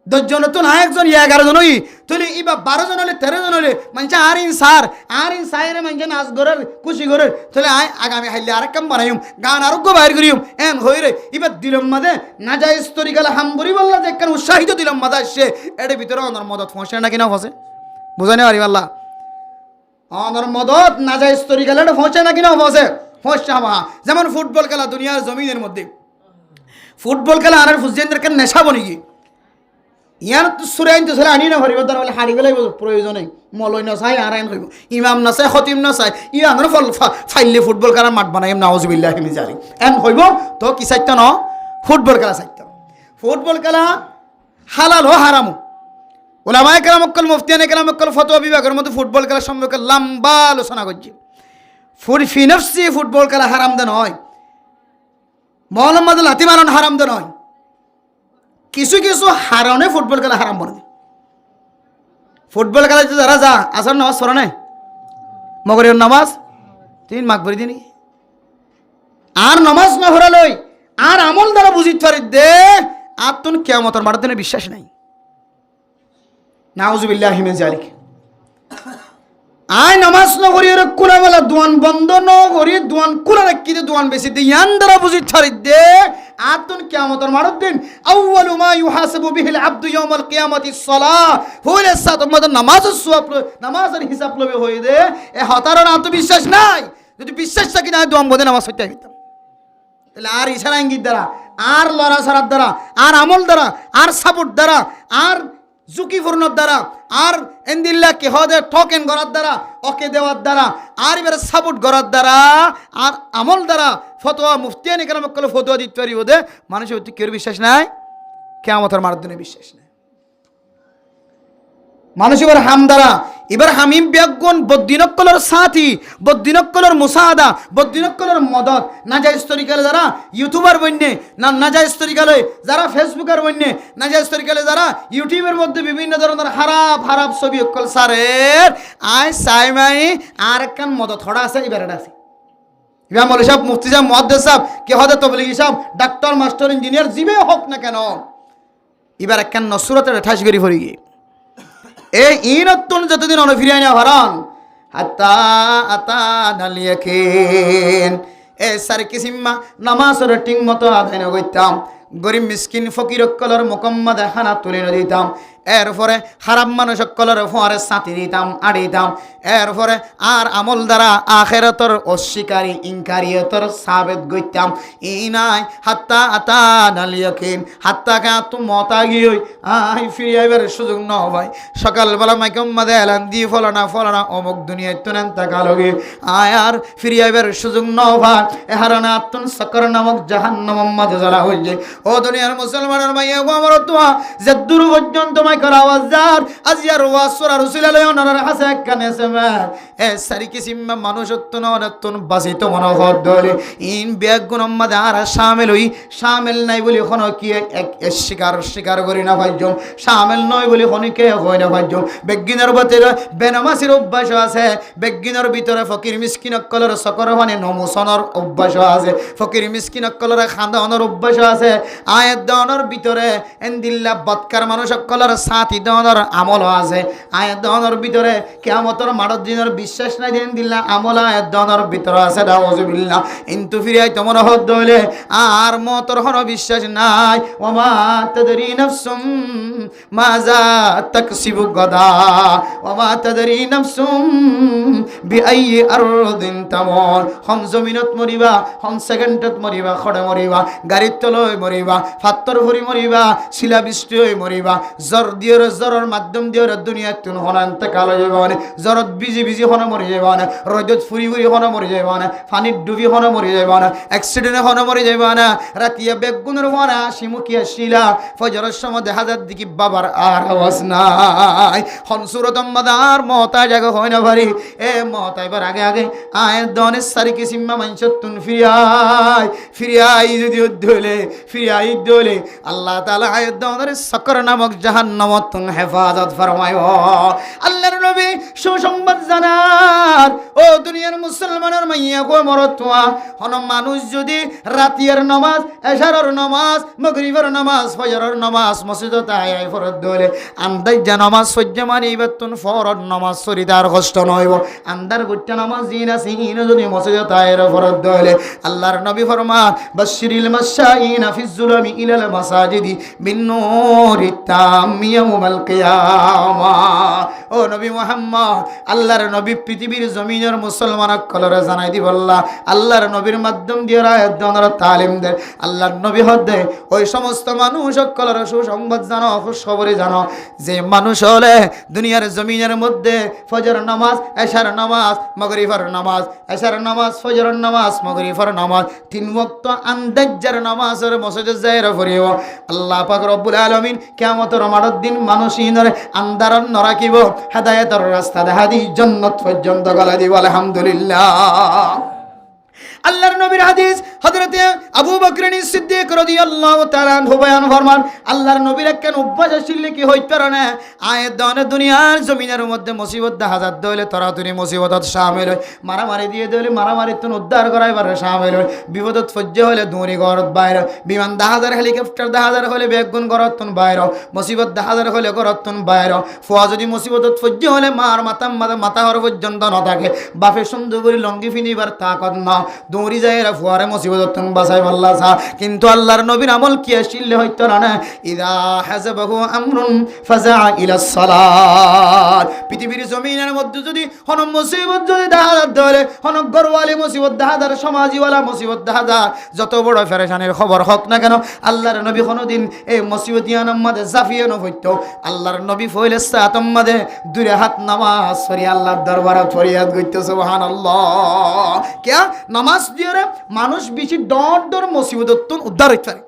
Speaker 1: 10 জন তো না একজন 11 জন হই তুই এবার 12 জন হলে 13 জন হলে মানে আরিন সারে মানে নাচ গরের খুশি গরের তাহলে আগামী হাইলে আর কাম বানাইম গান আরোগ্য বাইর করিম এন হই রে এবার দিলম মাঝে নাজাইজ তরিকালে হামবুরি বললা যে কেন উৎসাহিত দিলম মাঝে আসছে এর ভিতরে অনর মদত ফসে নাকি না ফসে বুঝানি পারি আল্লাহ অনর মদত নাজাইজ তরিকালে ফসে নাকি না ফসে ফসা মা যেমন ফুটবল খেলা দুনিয়ার জমিনের মধ্যে ফুটবল খেলা আর ফুজেন্দ্রকে নেশা বনি গিয়ে ইয়ার তো সুরাইন তো আনি না ভরিব তার বলে হারি গেলাই প্রয়োজনে মলই না চাই আর আইন কইব ইমাম না চাই খতিম না চাই ইয়ানোর ফল ফাইলে ফুটবল খেলার মাঠ বানাইম নাউজুবিল্লাহি মিন জালিক এন হইব তো কি চাইতা ন ফুটবল খেলা চাইতাম। ফুটবল খেলা হালাল ও হারামো, ওলামায়ে কেরাম অক্কল মুফতিয়ানে কেরাম অক্কল ফতোয়া বিভাগের মধ্যে ফুটবল খেলা সম্পর্কে লম্বা আলোচনা করছি। ফিনফসি ফুটবল খেলা হারাম দেন হয়, মোহাম্মদ লাথি মারণ হারাম দেন হয়, কিছু কিছু হারণে ফুটবল খেলা হারাম বলে। ফুটবল খেলাতে যারা যা আসর নামাজ পড়ে নাই, মগরের নামাজ 3 মাঘ ভরি দিনই আর নামাজ না ভরালই আর আমল দ্বারা বুঝিত পারি দে আর তুন কিয়ামতের মাঠে দিনে বিশ্বাস নাই। নাউজুবিল্লাহি মিন যালিক। আয় নামাজ ন করি রে কোলা বেলা দোয়ান বন্ধ ন করি দোয়ান কোলা রাখি দে দোয়ান বেশি দে ইয়ান দ্বারা বুঝিত পারি দে আর তুন কিয়ামতের মাঠে দিন আউয়ালু মা ইউহাসাবু বিহিল আবদু ইয়াউমাল কিয়ামাতিস সালাহ হইলে সাত মত নামাজের সওয়াব নামাজের হিসাব লবে হই দে এ হতারণ আত্মবিশ্বাস নাই। যদি বিশ্বাস থাকি না দোয়ান বদে নামাজ হইতে হইতাম। তাহলে আর ইশারা ইঙ্গিত দ্বারা আর লড়া ছাড়ার দ্বারা আর আমল দ্বারা আর সাপোর্ট দ্বারা আর ঝুঁকিপূর্ণর দ্বারা আর এন্দিল্লা কে হদে ঠকেন করার দ্বারা ওকে দেওয়ার দ্বারা আর এবারে সাপোর্ট করার দ্বারা আর আমল দ্বারা ফতোয়া মুফতিয়ানে কেরাম কল ফতোয়া দিতে পারি বোধে মানুষের অতি কেউ বিশ্বাস নাই, কিয়ামতের মাধ্যমে বিশ্বাস নাই মানুষ। এবার হামিম ব্যাগুন বদ্দিনক্কলের সাথী, বদ্দিনক্কলের মুসাদা, বদ্দিনক্কলের মদত, নাজাইজ তরিকালে যারা ইউটিউবার বন্যে নাজাইজ তরিকালে যারা ফেসবুকের বন্যে নাজাইজ তরিকালে যারা ইউটিউবের মধ্যে বিভিন্ন ধরনের হারাপ ছবি অক্কল সারের আয় সাইমাই আর একখান মদত হড়া আছে এবার আছে। ইমাম মৌলভী সাহেব, মুফতি সাহেব, মুহাদ্দিস সাহেব, কে হদে তবলিগি সাহেব, ডাক্তার, মাস্টার, ইঞ্জিনিয়ার জিবে হোক না কেন এবার একখান নসরতের ঠাস গড়ি ফরি গিয়ে এই ইনতুন যতদিন অনফিরিয়ে না হারান হাত্তা আতা নালিয়াকেন এ সারে কিসিম্মা নামাজের ঠিক মতো আদায় না করতাম, গরিব মিসকিন ফকির কলর মোকাম্মদ খানা তুলে দিতাম, এরপরে খারাপ মানুষ কলর ফোয়ারে সাথী দিতাম আড়িতাম, এরপরে আর আমল দ্বারা আখেরাতর অস্বীকারী ইনকারিয়তর সাবেত গইতাম। ই নাই হাত্তা আতা নালিয়াকিন হাত্তা কা তু মতা গিয়ে আই ফিরে আইবার সুযোগ ন ভাই সকালবেলা মাইকম্মাদে এলান দিয়ে ফলানা অমুক দুনিয়ায় তুনেন তাকালগে আয় আর ফিরে আইবার সুযোগ ন ভাই এহারানা আত্মন সকর নামক জাহান্নাম মাঝে জ্বালা হইছে। ও দুনিয়ার মুসলমানের মাইয়া গো আমার তোয়া যে দূর পর্যন্ত মাইকার আওয়াজ যার আজিয়ার ওয়াজ সরা রাসূল আলাইহি ওনার হাসে কানে সেমা এ সারি কিসিম্মা মানুষত্ব নতুন বাসিত মনোহর দলে ইন বেগুন আম্মাদ আর শামিল নাই বলি কোন কি এক স্বীকার করি না ভাইজন, শামিল নয় বলি কোন কে হয় না ভাইজন। বেগিনের ভিতরে বেনামাসির অভ্যাস আছে, বেগিনের ভিতরে ফকির মিসকিন কলর সকর মানে নমুসনের অভ্যাস আছে, ফকির মিসকিন কলর খান্দানোর অভ্যাস আছে, আয়াত দানের ভিতরে এন্দিল্লা বদকার মানুষ কলর সাথী দানের আমল আছে, আয়াত দানের ভিতরে কিয়ামতের মাঠের দিনের বিশ্বাস নাই দিন দিল্লা আমল আয়াত দানের ভিতরে আছে নাউজুবিল্লাহ। কিন্তু ফিরে তোমরা হদ হইলে আর মতর হন বিশ্বাস নাই। ওমা তাদরি নাফসুম মাজা তাকসিবু গাদা ওমা তাদরি নাফসুম বিআই আরদিন তামুর। হম জমিনত মরিবা, হম সেকেন্ডত মরিবা, খড়ে মরিবা, গাড়ির তলয় মরিবা, ফাত্তর ভরি মরিবা, শিলা বৃষ্টি হয়ে মরিবা, জ্বর দিয়ে জ্বরের মাধ্যম দিয়ে দুনিয়ার তুন হন ইন্তেকাল হয়ে যাবে না, জ্বরত বিজি হন মরি যাবে না, রোদত ফুরি হন মরি যাবে না, পানির ডুবি হন মরি যাবে না, অ্যাক্সিডেন্টে হন মরি যাবে না, রাতিয়া বেগুনের হনা শিমুকিয়া শিলা ফজরের সময় দেখা যার দিকে বাবার আর আওয়াজ নাই। হনসুরতম বাদার মহতায় জায়গা হয় না ভারি এ মহতায় বার আগে আয় দনের সারি কিসিম্মা মানসতুন ফিরিয়াই যদি উদ্দলে ফিরিয়াই দলে আল্লাহ তাআলা আয় দনের সকর নামক জাহান্নামতুন হেফাজত ফরমায়। আল্লাহর নবী সুসংবাদ জানার ও দুনিয়ার মুসলমানের মাইয়া কো মরতোয়া হন মানুষ যদি রাতিয়ার নামাজ, এশারের নামাজ, মাগরিবের নামাজ, ফজরের নামাজ মসজিদে আয় ফরজ দলে আন্দাই যা নামাজ সহ্য মানিবাতুন ফরজ নামাজ সরিদার কষ্ট নয়ব আন্দার গুট্টা নামাজ দিন আছে ইন যদি মসজিদে আয় ফরজ দলে আল্লাহর নবী ফরমান বাশশিরিল মাশাইনা ফিজ জুলামি ইলাল মাসাজিদি বিন নূরি তাম ইয়াউমাল কিয়ামা। ও নবী মুহাম্মদ আল্লাহর নবী পৃথিবীর জমিনের মুসলমানক কলরে জানাই দিব আল্লাহর নবীর মাধ্যম দিয়ে রায়াত দনর তালিম দে আল্লাহর নবী হদে ওই সমস্ত মানুষ কলরে সুসংবাদ জানো, খুশখবরি জানো যে মানুষ হলে দুনিয়ার জমিনের মধ্যে ফজর নামাজ, এশার নামাজ, মাগরিবের নামাজ, এশার নামাজ, ফজরের নামাজ, মাগরিবের নামাজ, 3 ওয়াক্ত আন্দাজ্জার নামাজের মসজিদে মধ্যে যায়রা ফরিও আল্লাহ পাক রব্বুল আলামিন কিয়ামতের মাঠের দিন মানুষিনরে আন্ধারন নরাকিব হেদায়েতের রাস্তা দেখা দি জান্নাত পর্যন্ত গলা দিব আলহামদুলিল্লাহ আল্লাহর নবীর হাদিস হযরতে আবু বকর সিদ্দিক রাদিয়াল্লাহু তাআলা আনহু বয়ান ফরমান আল্লাহর নবীর কেন অভ্যাস ছিল কি হইতে পারে না আয়াত দানে দুনিয়ার জমিনের মধ্যে মুসিবত হাজার দলে তরাতুরি মুসিবতত শামিল হয় মারামারি দিয়ে দলে মারামারি তুন উদ্ধার করাইবার শামিল হয় বিপদত ফজ্জ হলে দৌড়ি ঘরত বাইরে বিমান 10000 হেলিকপ্টার 10000 হলে বেগুন ঘরত তুন বাইরে মুসিবত 10000 হলে ঘরত তুন বাইরে ফুয়া যদি মুসিবতত ফজ্জ হলে মার মাথা হর পর্যন্ত না থাকে বাপে সুন্দর করে লঙ্গি ফিনিবার তাকত না দৌড়ি যায় এরা ফুয়ারে মুসিবত তুন বাঁচাই আল্লাহ সা কিন্তু আল্লাহর নবীর আমল কি আসিল হইতো না ইদা হাযাবাহু আমরুন ফাজা ইলাস সালাত পৃথিবীর জমিনের মধ্যে যদি হন মুসিবত যদি দেখা ধরে হন গরওয়ালি মুসিবত দেখা ধরে সমাজীওয়ালা মুসিবত দেখা যায় যত বড় পেরেশানির খবর হোক না কেন আল্লাহর নবী কোনদিন এই মুসিবতিয়ান আমাদের জাফিয়ে ন হইতো আল্লাহর নবী ফইলে সাত আমাদের দুরে হাত নামাজ পড়ি আল্লাহর দরবারে ফরিয়াদ কইতে সুবহানাল্লাহ কে নামাজ দিয়ে মানুষ বেশি ডর মুসিবত তুন উদ্ধার হইতে পারে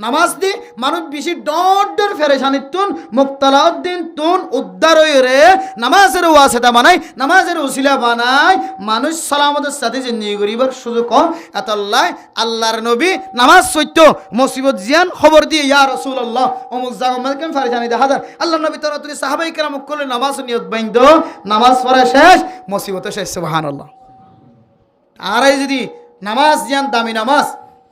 Speaker 1: নামাজ দি মানুষ বেশি ডর ফেরেশানির তুন মুক্তালাউদ্দিন তুন উদ্ধার হয়ে রে নামাজের ওয়াসিতা বানাই নামাজের উসিলা বানাই মানুষ সালামতের সাথে জিন্দেগি করিবার সুযোগ এতল্লাহ আল্লাহর নবী নামাজ সত্য মুসিবত জিয়ান খবর দিয়ে ইয়া রাসূলুল্লাহ অমুক জায়গা আমাদেরকে ফেরেশানি দেখা যায় আল্লাহর নবী তাড়াতাড়ি সাহাবায়ে কেরাম করলে নামাজ নিয়ত বাইন্দ নামাজ পড়া শেষ মুসিবত শেষ সুবহানাল্লাহ আর এই যদি নামাজ জিয়ান দামি নামাজ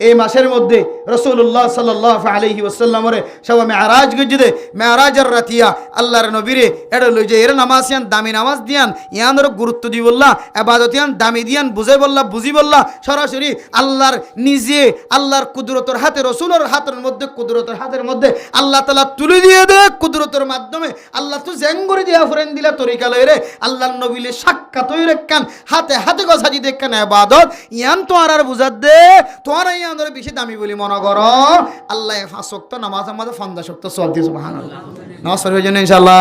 Speaker 1: এই মাসের মধ্যে রাসূলুল্লাহ সাল্লাল্লাহু আলাইহি ওয়াসাল্লামের সব মেরাজ গজদে মেরাজের রাতিয়া আল্লাহর নবীরে এড় লই যে এর নামাজ ইয়ান দামি নামাজ দিয়ান ইয়ানর গুরুত্ব দি বললা ইবাদত ইয়ান দামি দিয়ান বুঝাই বললা বুঝি বললা সরাসরি আল্লাহর নিজে আল্লাহর কুদরতের হাতে রাসূলের হাতের মধ্যে কুদরতের হাতের মধ্যে আল্লাহ তাআলা তুলে দিয়ে দে কুদরতের মাধ্যমে আল্লাহ তো জেঙ্গরি দিয়া ফরেন দিলা তরিকা লইরে আল্লাহর নবীলে সাক্ষাৎ হইরে কান হাতে হাতে গসা দি দেখেন ইবাদত ইয়ান তো আর বুঝাত দে তোর আমাদের বেশি দামি বলি মনে করো আল্লাহ 5 ওয়াক্ত নামাজ আমাদের 50 ওয়াক্ত সওয়াব দিয়ে সুবহানাল্লাহ নামাজ পড়ার জন্য ইনশাআল্লাহ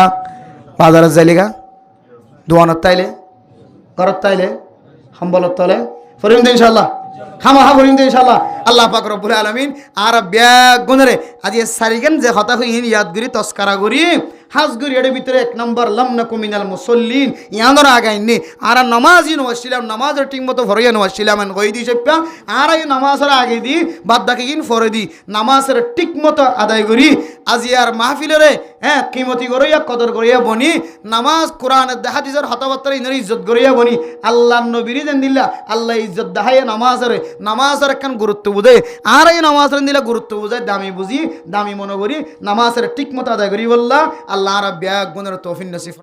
Speaker 1: বাজারে যাইলিগা দোয়ানত তাইলে ঘরত তাইলে হাম্বলত তাইলে ফরিম দিন ইনশাআল্লাহ হামা ফরিম দিন ইনশাআল্লাহ আল্লাহ পাক রব্বুল আলামিন আর ব্যাগ গুনরে আজ এই সারিগান যে কথা হইন ইয়াদগিরি তস্করা করি হাজগুরি এর ভিতরে 1 নম্বর লামনাকু মিনাল মুসাল্লিন ইয়ানর আগাইনি আর নামাজি নওয়াসিলাম নামাজের ঠিকমতো ফরিয়া নওয়াসিলাম আন কই দি সেপা আর এই নামাজের আগে দি বাদ বাকি কিন ফরে দি নামাজের ঠিকমতো আদায় করি আজি আর মাহফিলরে হ্যাঁ কিমতি করিয়া কদর করিয়া বনি নামাজ কোরআনের হাদিসের হতাবত্তর ইনর ইজ্জত করিয়া বনি আল্লাহর নবীর দেন দিল্লা আল্লাহ ইজ্জত দেখায় নামাজের একখান গুরুত্ব বুঝে আর এই নামাজের দিলা গুরুত্ব বুঝায় দামি বুঝি দামি মনে করি নামাজের ঠিকমতো আদায় করি বললা আল্লাহ রাব্বুল গুণের তৌফিক নসিব